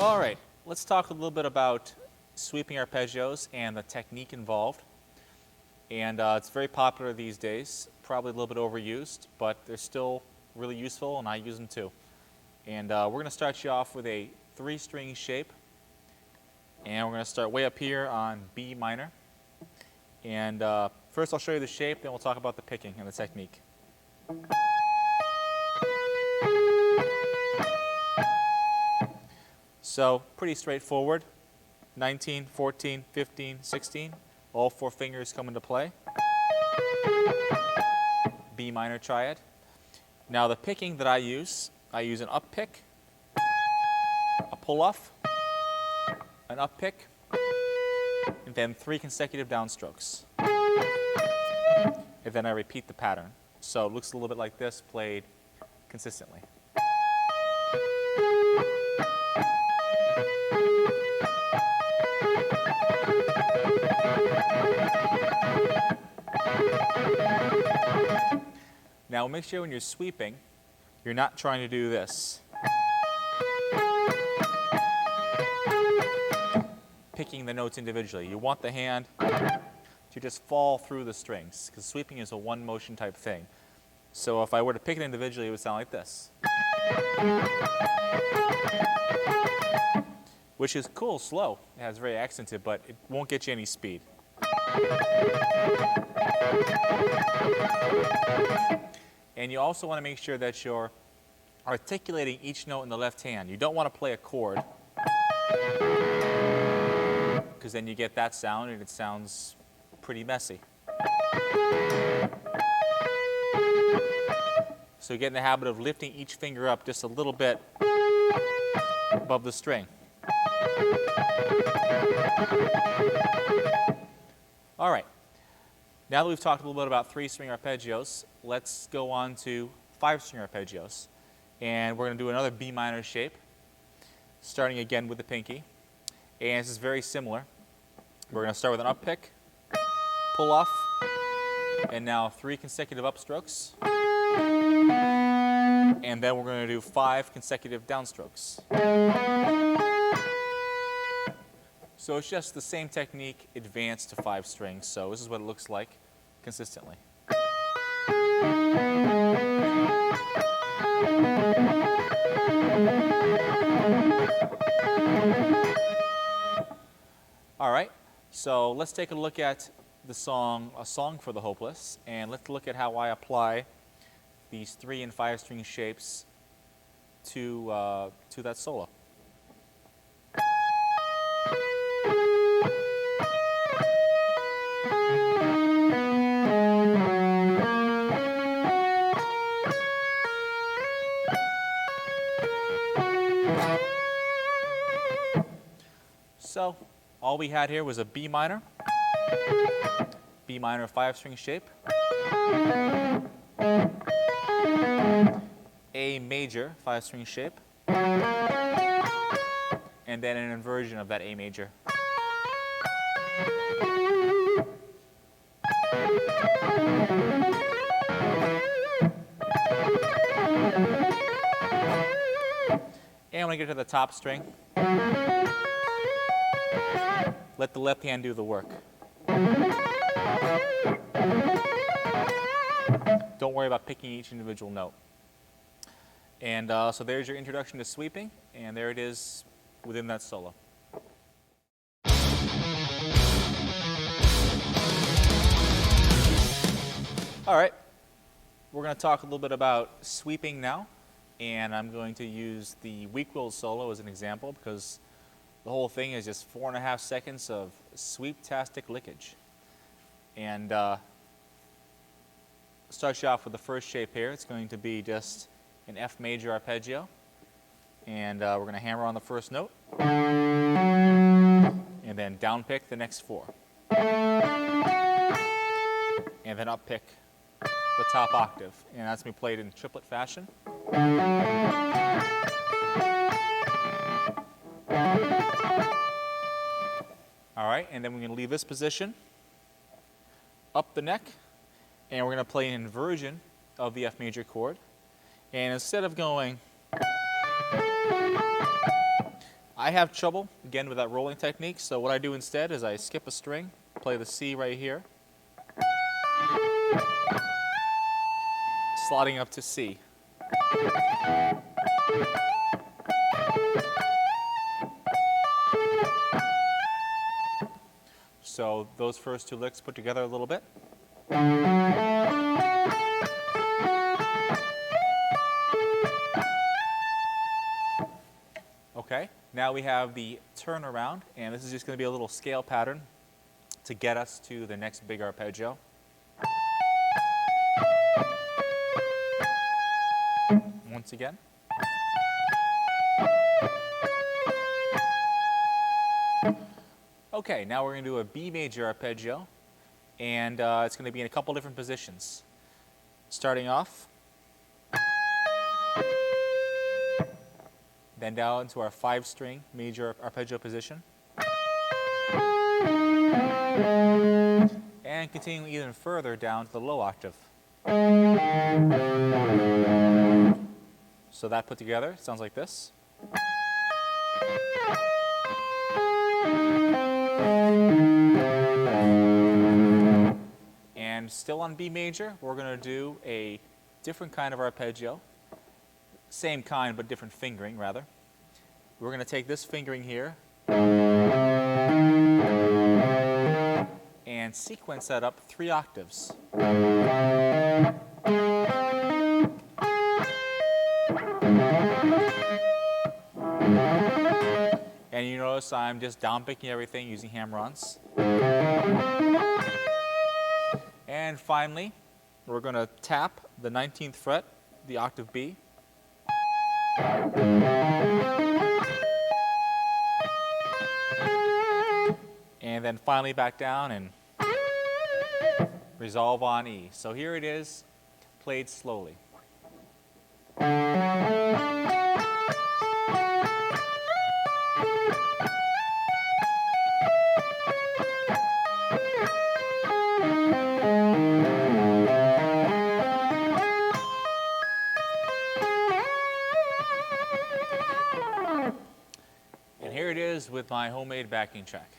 All right, let's talk a little bit about sweeping arpeggios and the technique involved. And it's very popular these days, probably a little bit overused, but they're still really useful, and I use them too. And we're going to start you off with a 3-string shape. And we're going to start way up here on B minor. And first I'll show you the shape, then we'll talk about the picking and the technique. So pretty straightforward. 19, 14, 15, 16. All 4 fingers come into play. B minor triad. Now the picking that I use an up pick, a pull off, an up pick, and then 3 consecutive downstrokes. And then I repeat the pattern. So it looks a little bit like this, played consistently. Now make sure when you're sweeping, you're not trying to do this. Picking the notes individually. You want the hand to just fall through the strings, because sweeping is a one-motion type thing. So if I were to pick it individually, it would sound like this. Which is cool, slow. Yeah, it's very accented, but it won't get you any speed. And you also want to make sure that you're articulating each note in the left hand. You don't want to play a chord, because then you get that sound and it sounds pretty messy. So get in the habit of lifting each finger up just a little bit above the string. All right. Now that we've talked a little bit about 3-string arpeggios, let's go on to 5-string arpeggios. And we're going to do another B minor shape, starting again with the pinky. And this is very similar. We're going to start with an up pick, pull off, and now 3 consecutive upstrokes. And then we're going to do 5 consecutive downstrokes. So it's just the same technique advanced to 5 strings. So this is what it looks like consistently. All right, so let's take a look at the song, A Song for the Hopeless, and let's look at how I apply these 3 and 5 string shapes to that solo. So all we had here was a B minor 5-string shape, A major 5-string shape, and then an inversion of that A major. And when I get to the top string, let the left hand do the work. Don't worry about picking each individual note. And so there's your introduction to sweeping, and there it is within that solo. All right, we're going to talk a little bit about sweeping now, and I'm going to use the weak will solo as an example because the whole thing is just 4.5 seconds of sweep-tastic lickage. And start you off with the first shape here. It's going to be just an F major arpeggio. And we're going to hammer on the first note. And then down pick the next 4. And then up pick the top octave. And that's going to be played in triplet fashion. All right, and then we're going to leave this position, up the neck, and we're going to play an inversion of the F major chord. And instead of going, I have trouble, again, with that rolling technique, so what I do instead is I skip a string, play the C right here, sliding up to C. So those first 2 licks put together a little bit. Okay, now we have the turnaround, and this is just going to be a little scale pattern to get us to the next big arpeggio. Once again. Okay, now we're going to do a B major arpeggio, and it's going to be in a couple different positions. Starting off, then down to our 5-string major arpeggio position, and continuing even further down to the low octave. So that put together sounds like this. And still on B major, we're going to do a different kind of arpeggio. Same kind, but different fingering, rather. We're going to take this fingering here and sequence that up 3 octaves. And you notice I'm just down picking everything using hammer-ons. And finally, we're going to tap the 19th fret, the octave B. And then finally back down and resolve on E. So here it is, played slowly. And here it is with my homemade backing track.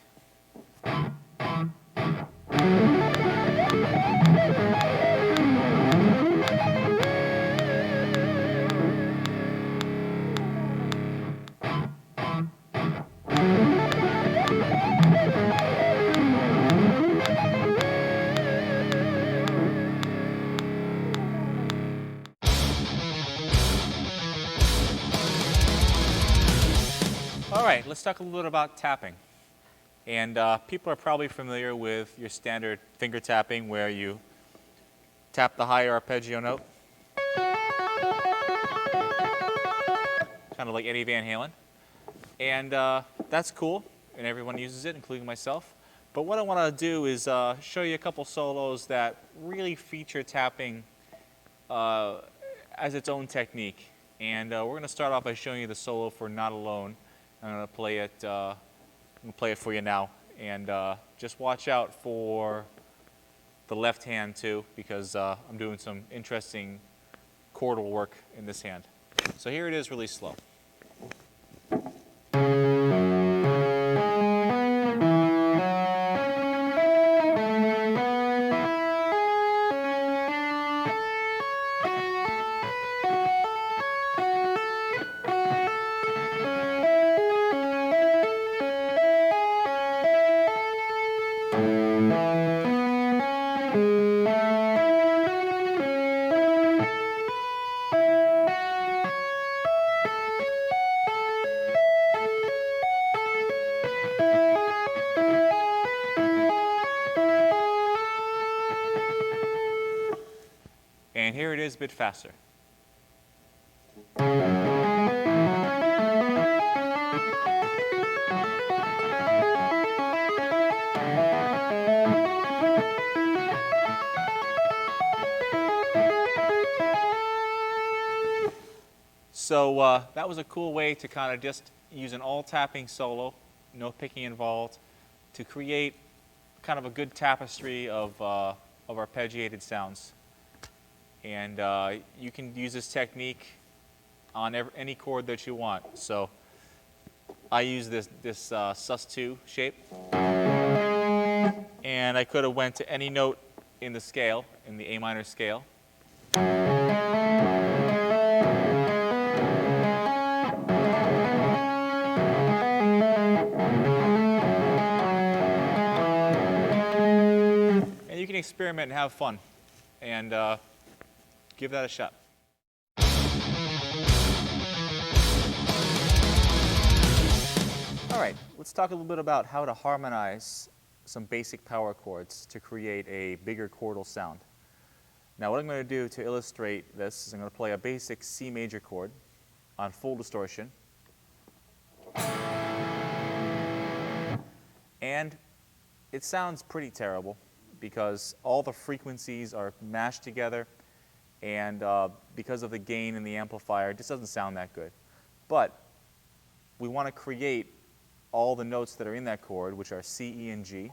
All right, let's talk a little bit about tapping. And people are probably familiar with your standard finger tapping where you tap the higher arpeggio note, kind of like Eddie Van Halen. And that's cool, and everyone uses it, including myself. But what I want to do is show you a couple solos that really feature tapping as its own technique. And we're going to start off by showing you the solo for Not Alone. I'm going to play it. I'm going to play it for you now, and just watch out for the left hand too, because I'm doing some interesting chordal work in this hand. So here it is, really slow. And here it is a bit faster. So that was a cool way to kind of just use an all tapping solo, no picking involved, to create kind of a good tapestry of arpeggiated sounds. And you can use this technique on any chord that you want. So I use this sus2 shape, and I could have went to any note in the scale, in the A minor scale. And you can experiment and have fun, and give that a shot. All right, let's talk a little bit about how to harmonize some basic power chords to create a bigger chordal sound. Now what I'm going to do to illustrate this is I'm going to play a basic C major chord on full distortion. And it sounds pretty terrible because all the frequencies are mashed together, and because of the gain in the amplifier, it just doesn't sound that good. But we want to create all the notes that are in that chord, which are C, E, and G.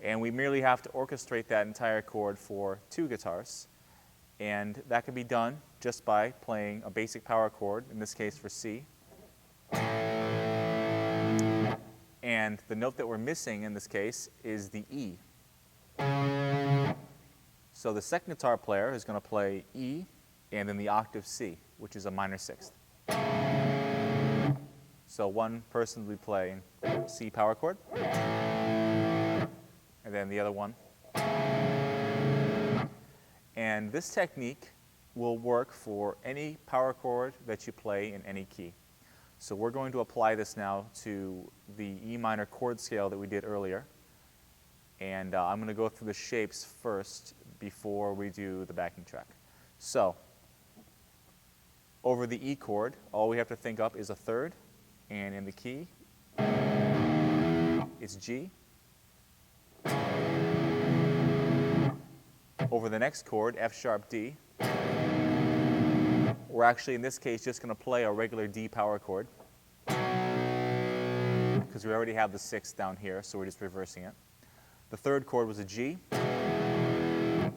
And we merely have to orchestrate that entire chord for 2 guitars. And that can be done just by playing a basic power chord, in this case for C. And the note that we're missing in this case is the E. So the second guitar player is going to play E and then the octave C, which is a minor sixth. So one person will be playing C power chord, and then the other one. And this technique will work for any power chord that you play in any key. So we're going to apply this now to the E minor chord scale that we did earlier. And I'm going to go through the shapes first before we do the backing track. So over the E chord, all we have to think up is a third. And in the key, it's G. Over the next chord, F sharp D, we're actually, in this case, just going to play a regular D power chord because we already have the sixth down here, so we're just reversing it. The third chord was a G.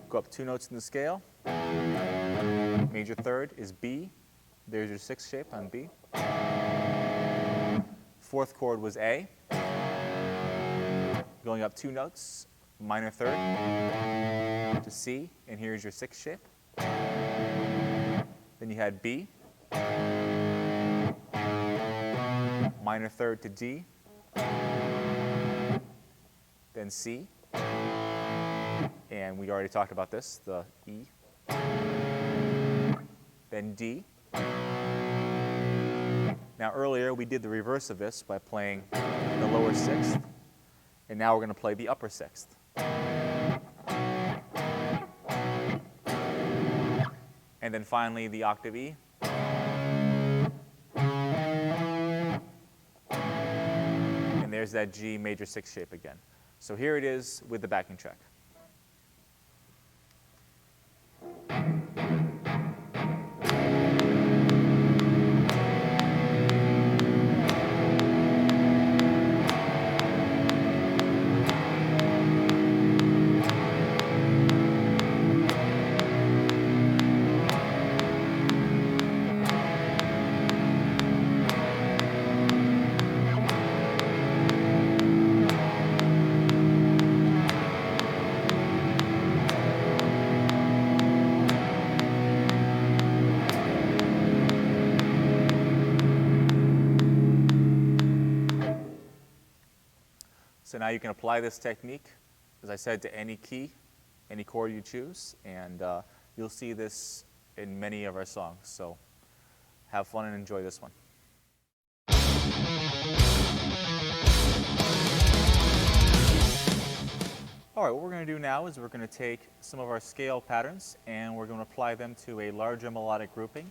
Go up 2 notes in the scale. Major third is B. There's your sixth shape on B. Fourth chord was A. Going up 2 notes, minor third to C, and here's your sixth shape. Then you had B, minor third to D, then C, and we already talked about this, the E, then D, Now earlier we did the reverse of this by playing the lower sixth, and now we're going to play the upper sixth. And then finally the octave E. And there's that G major sixth shape again. So here it is with the backing track. So now you can apply this technique, as I said, to any key, any chord you choose, and you'll see this in many of our songs. So have fun and enjoy this one. All right, what we're going to do now is we're going to take some of our scale patterns and we're going to apply them to a larger melodic grouping.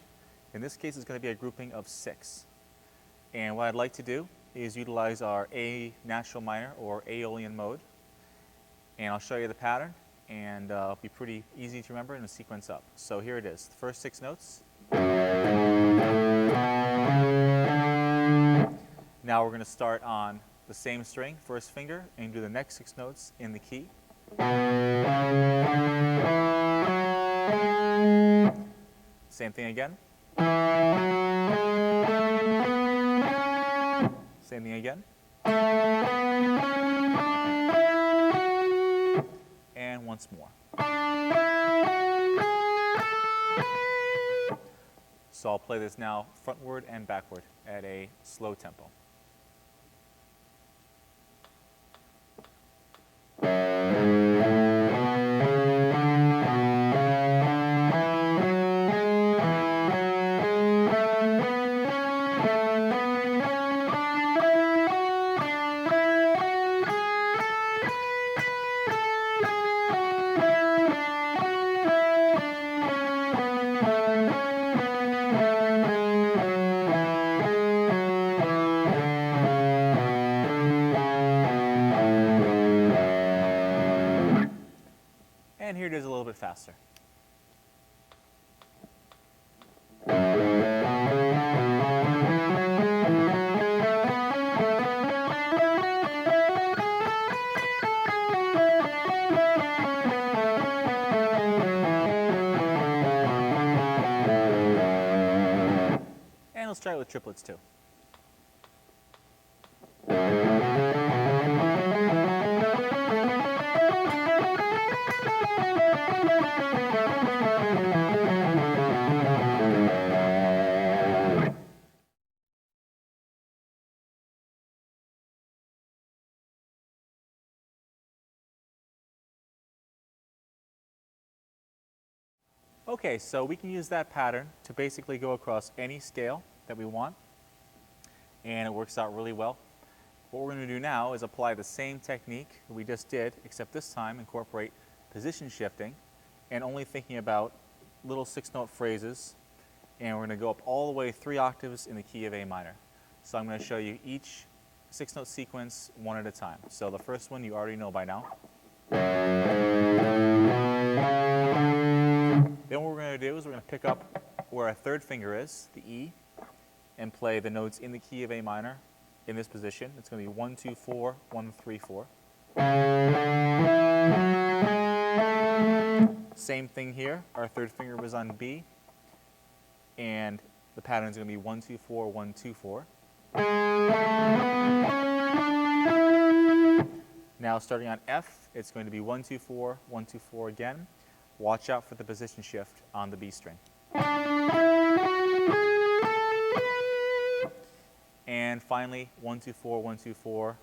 In this case, it's going to be a grouping of 6. And what I'd like to do is utilize our A natural minor or Aeolian mode. And I'll show you the pattern, and it'll be pretty easy to remember and sequence up. So here it is, the first 6 notes. Now we're going to start on the same string, first finger, and do the next 6 notes in the key. Same thing again. Same thing again. And once more. So I'll play this now frontward and backward at a slow tempo. And here it is a little bit faster. And let's try it with triplets too. Okay, so we can use that pattern to basically go across any scale that we want, and it works out really well. What we're going to do now is apply the same technique that we just did, except this time incorporate position shifting and only thinking about little 6-note phrases, and we're going to go up all the way 3 octaves in the key of A minor. So I'm going to show you each 6-note sequence one at a time. So the first one you already know by now. Then what we're going to do is we're going to pick up where our 3rd finger is, the E, and play the notes in the key of A minor in this position. It's going to be 1, 2, 4, 1, 3, 4. Same thing here. Our 3rd finger was on B, and the pattern is going to be 1, 2, 4, 1, 2, 4. Now starting on F, it's going to be 1, 2, 4, 1, 2, 4 again. Watch out for the position shift on the B string. And finally, 1, 2, 4, 1, 2, 4,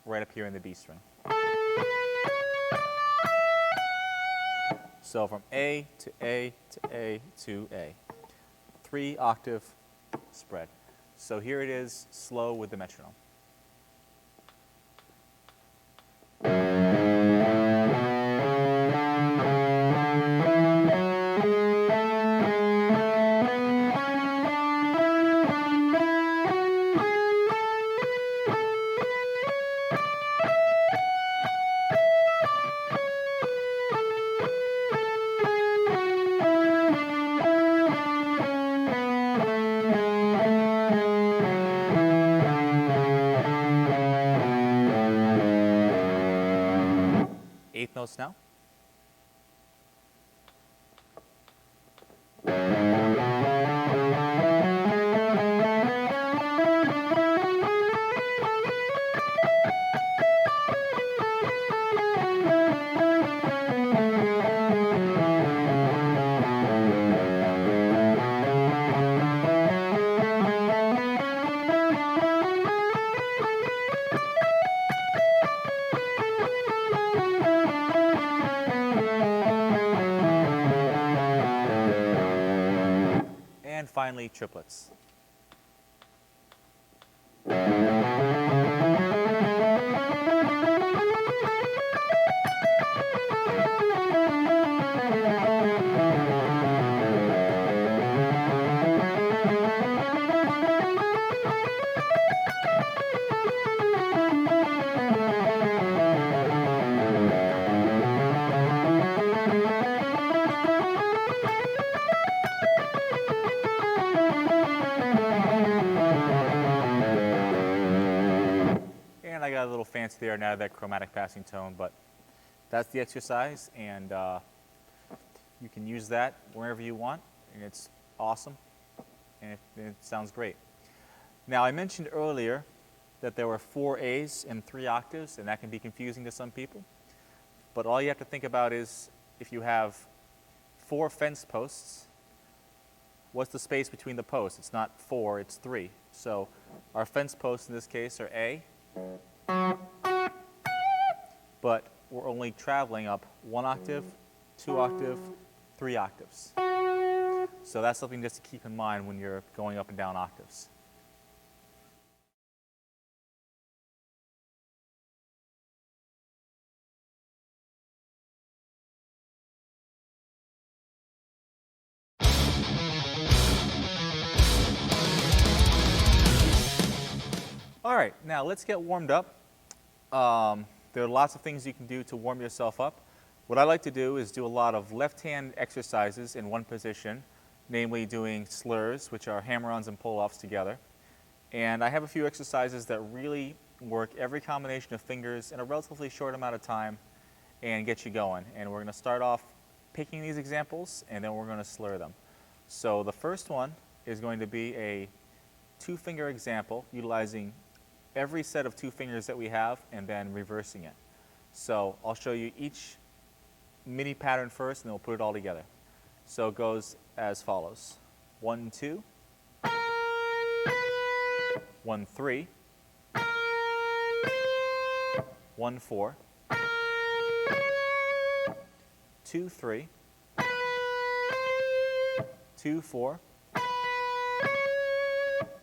right up here in the B string. So from A to A to A to A. 3 octave spread. So here it is, slow with the metronome. Eighth notes now. And finally, triplets. And I got a little fancy there now, that chromatic passing tone, but that's the exercise, and you can use that wherever you want, and it's awesome, and it sounds great. Now, I mentioned earlier that there were 4 A's and 3 octaves, and that can be confusing to some people, but all you have to think about is if you have 4 fence posts, what's the space between the posts? It's not 4, it's 3. So our fence posts in this case are A, but we're only traveling up 1 octave, 2 octave, 3 octaves. So that's something just to keep in mind when you're going up and down octaves. All right, now let's get warmed up. There are lots of things you can do to warm yourself up. What I like to do is do a lot of left-hand exercises in one position, namely doing slurs, which are hammer-ons and pull-offs together. And I have a few exercises that really work every combination of fingers in a relatively short amount of time and get you going. And we're going to start off picking these examples, and then we're going to slur them. So the first one is going to be a 2-finger example utilizing every set of 2 fingers that we have and then reversing it. So I'll show you each mini pattern first, and then we'll put it all together. So it goes as follows: 1, 2, 1, 3, 1, 4, 2, 3, 2, 4,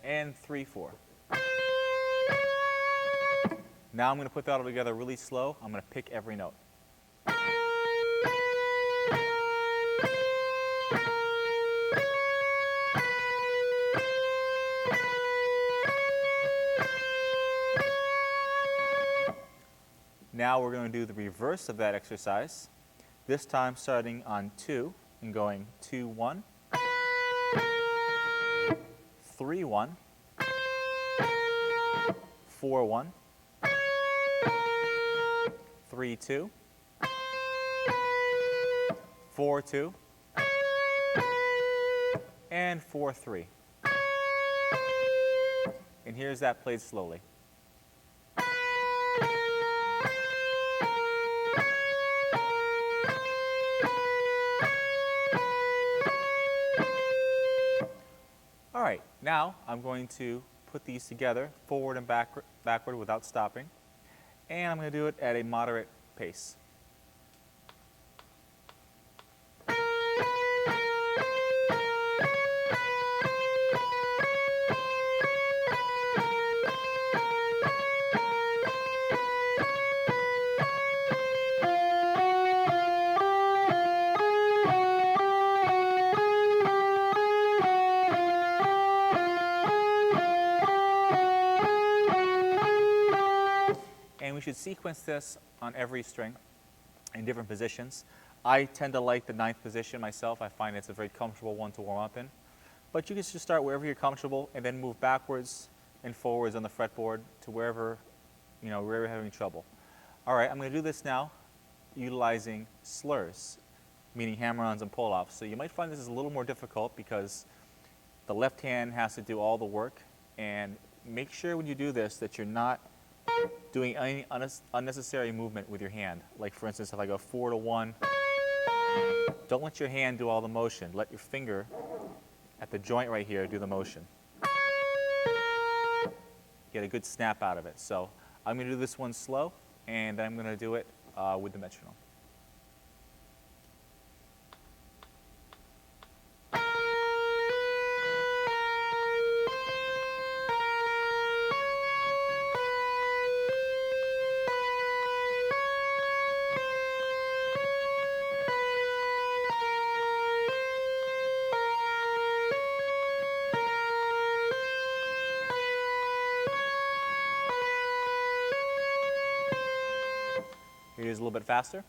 and 3, 4. Now I'm going to put that all together really slow. I'm going to pick every note. Now we're going to do the reverse of that exercise, this time starting on 2 and going 2, 1, 3, 1, 4, 1, 3, 2, 4, 2, and 4, 3. And here's that played slowly. All right, now I'm going to put these together forward and backward without stopping. And I'm going to do it at a moderate pace. should sequence this on every string in different positions. I tend to like the 9th position myself. I find it's a very comfortable one to warm up in. But you can just start wherever you're comfortable and then move backwards and forwards on the fretboard to wherever, wherever you're having trouble. All right, I'm going to do this now utilizing slurs, meaning hammer-ons and pull-offs. So you might find this is a little more difficult because the left hand has to do all the work. And make sure when you do this that you're not doing any unnecessary movement with your hand. Like for instance, if I go 4 to 1, don't let your hand do all the motion. Let your finger at the joint right here do the motion. Get a good snap out of it. So I'm going to do this one slow, and then I'm going to do it with the metronome. Here's a little bit faster.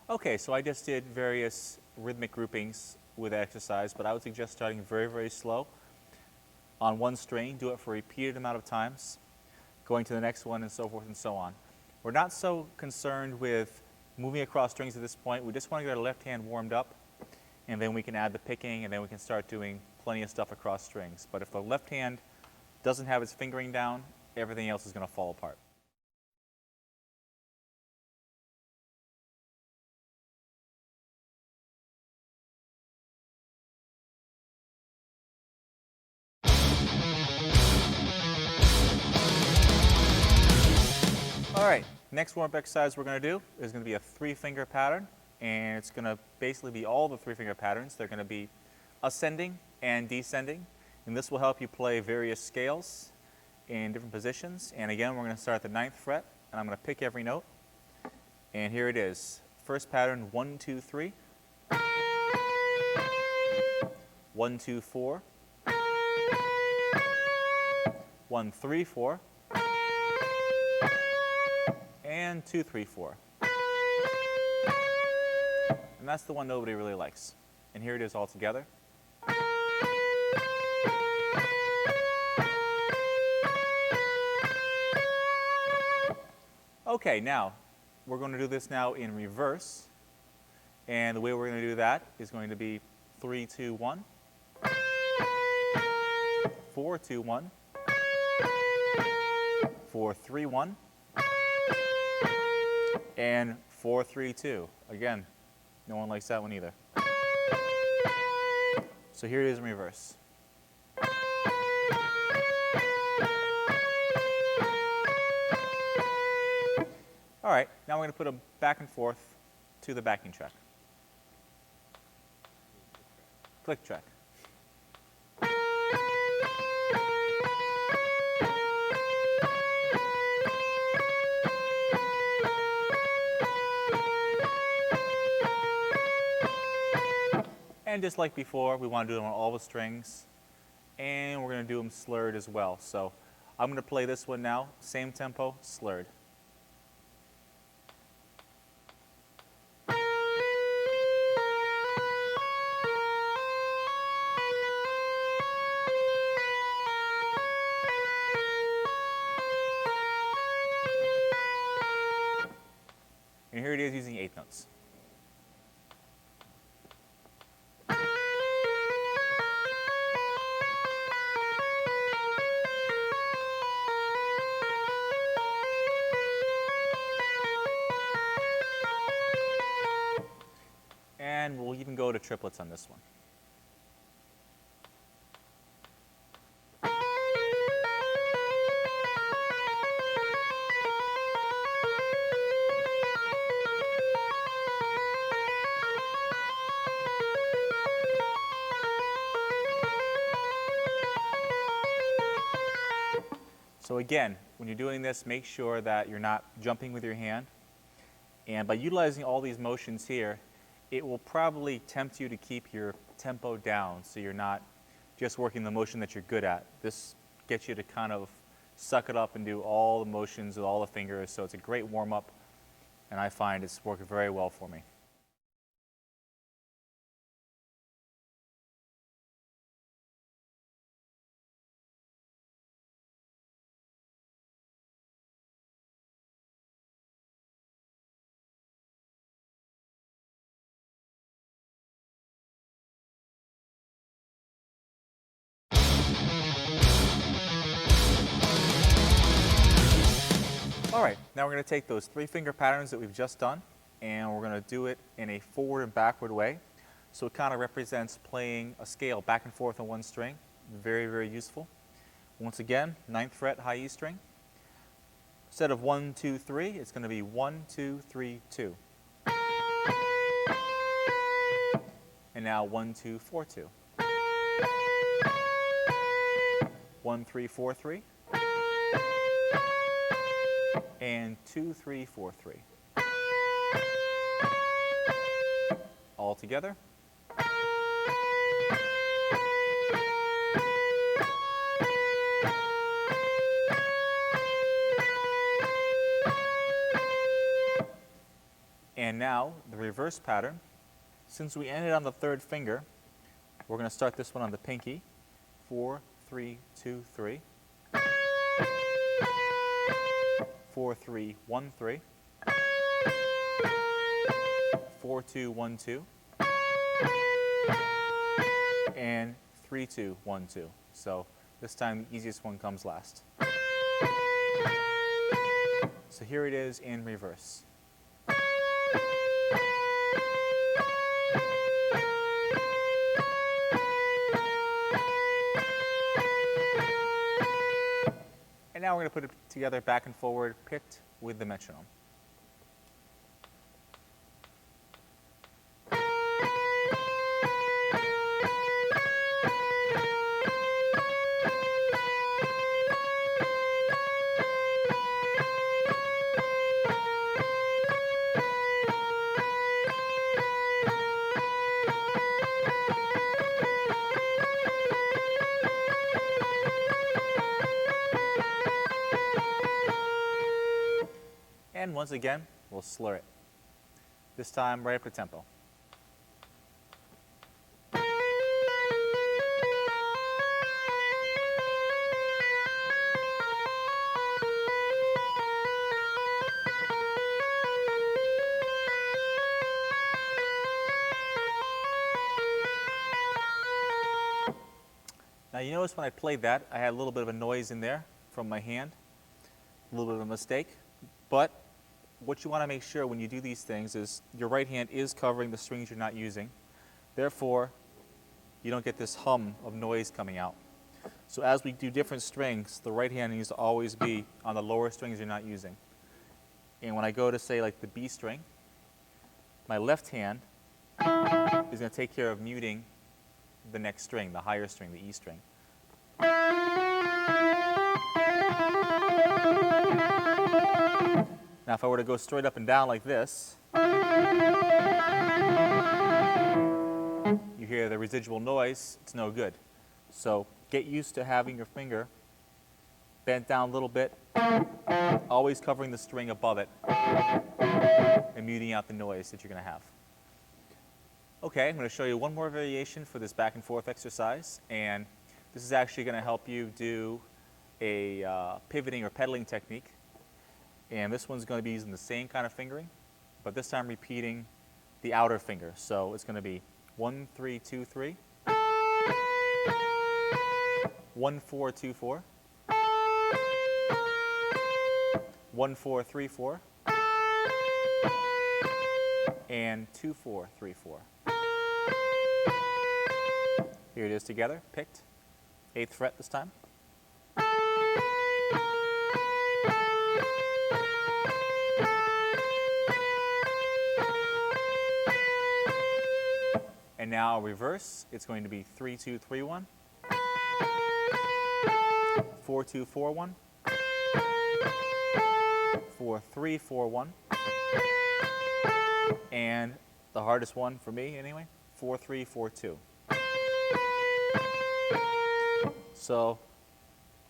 Okay, so I just did various rhythmic groupings with that exercise, but I would suggest starting very, very slow on one string. Do it for a repeated amount of times, going to the next one, and so forth and so on. We're not so concerned with moving across strings at this point. We just want to get our left hand warmed up, and then we can add the picking, and then we can start doing plenty of stuff across strings. But if the left hand doesn't have its fingering down, everything else is going to fall apart. All right, next warm-up exercise we're going to do is going to be a 3-finger pattern, and it's going to basically be all the 3-finger patterns. They're going to be ascending and descending, and this will help you play various scales in different positions. And again, we're going to start at the 9th fret, and I'm going to pick every note. And here it is. First pattern, 1, 2, 3. 1, 2, 4. 1, 3, 4. And 2, 3, 4. And that's the one nobody really likes. And here it is all together. Okay, now we're going to do this now in reverse. And the way we're going to do that is going to be 3, 2, 1. 4, 2, 1. 4, 3, 1. And 4, 3, 2. Again, no one likes that one either. So here it is in reverse. All right, now we're going to put them back and forth to the backing track. Click track. And just like before, we want to do them on all the strings, and we're going to do them slurred as well. So I'm going to play this one now, same tempo, slurred. And here it is using 8 notes. go to triplets on this one. So again, when you're doing this, make sure that you're not jumping with your hand. And by utilizing all these motions here, it will probably tempt you to keep your tempo down so you're not just working the motion that you're good at. This gets you to kind of suck it up and do all the motions with all the fingers. So it's a great warm-up, and I find it's worked very well for me. All right, now we're going to take those 3-finger patterns that we've just done, and we're going to do it in a forward and backward way. So it kind of represents playing a scale back and forth on one string. Very, very useful. Once again, 9th fret, high E string. Instead of 1, 2, 3, it's going to be 1, 2, 3, 2. And now 1, 2, 4, 2. 1, 3, 4, 3. And 2, 3, 4, 3. All together. And now the reverse pattern. Since we ended on the 3rd finger, we're going to start this one on the pinky. 4, 3, 2, 3. 4, 3, 1, 3. 4, 2, 1, 2. And 3, 2, 1, 2. So this time the easiest one comes last. So here it is in reverse. And now we're going to put it together back and forward, picked with the metronome. And once again, we'll slur it. This time right up to tempo. Now you notice when I played that, I had a little bit of a noise in there from my hand, a little bit of a mistake, but what you want to make sure when you do these things is your right hand is covering the strings you're not using. Therefore, you don't get this hum of noise coming out. So as we do different strings, the right hand needs to always be on the lower strings you're not using. And when I go to say like the B string, my left hand is going to take care of muting the next string, the higher string, the E string. Now if I were to go straight up and down like this, you hear the residual noise, it's no good. So get used to having your finger bent down a little bit, always covering the string above it, and muting out the noise that you're going to have. Okay, I'm going to show you one more variation for this back and forth exercise, and this is actually going to help you do a pivoting or pedaling technique. And this one's going to be using the same kind of fingering, but this time repeating the outer finger. So it's going to be 1, 3, 2, 3, 1, 4, 2, 4, 1, 4, 3, 4, and 2, 4, 3, 4. Here it is together, picked. 8th fret this time. And now reverse, it's going to be 3, 2, 3, 1, 4, 2, 4, 1, 4, 3, 4, 1, and the hardest one for me anyway, 4, 3, 4, 2. So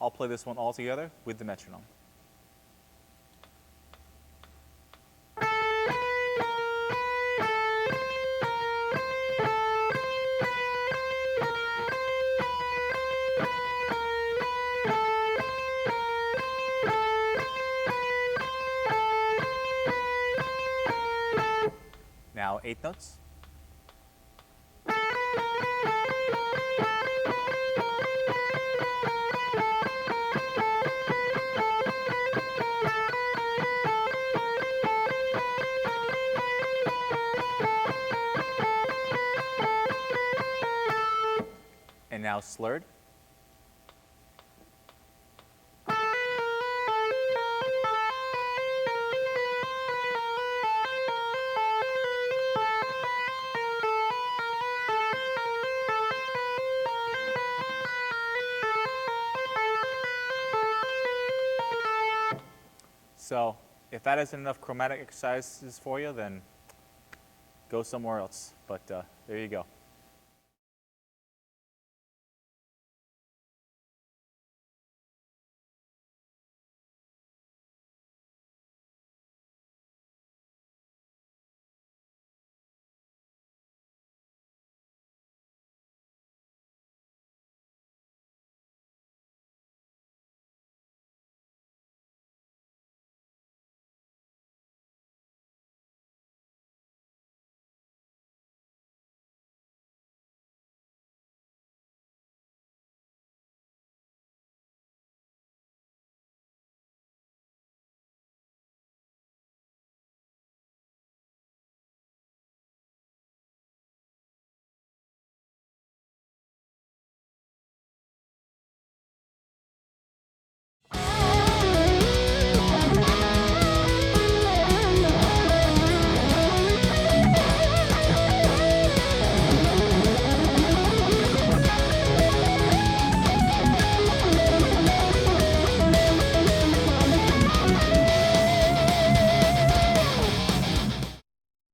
I'll play this one all together with the metronome. Now 8 notes. And now slurred. So if that isn't enough chromatic exercises for you, then go somewhere else. But there you go.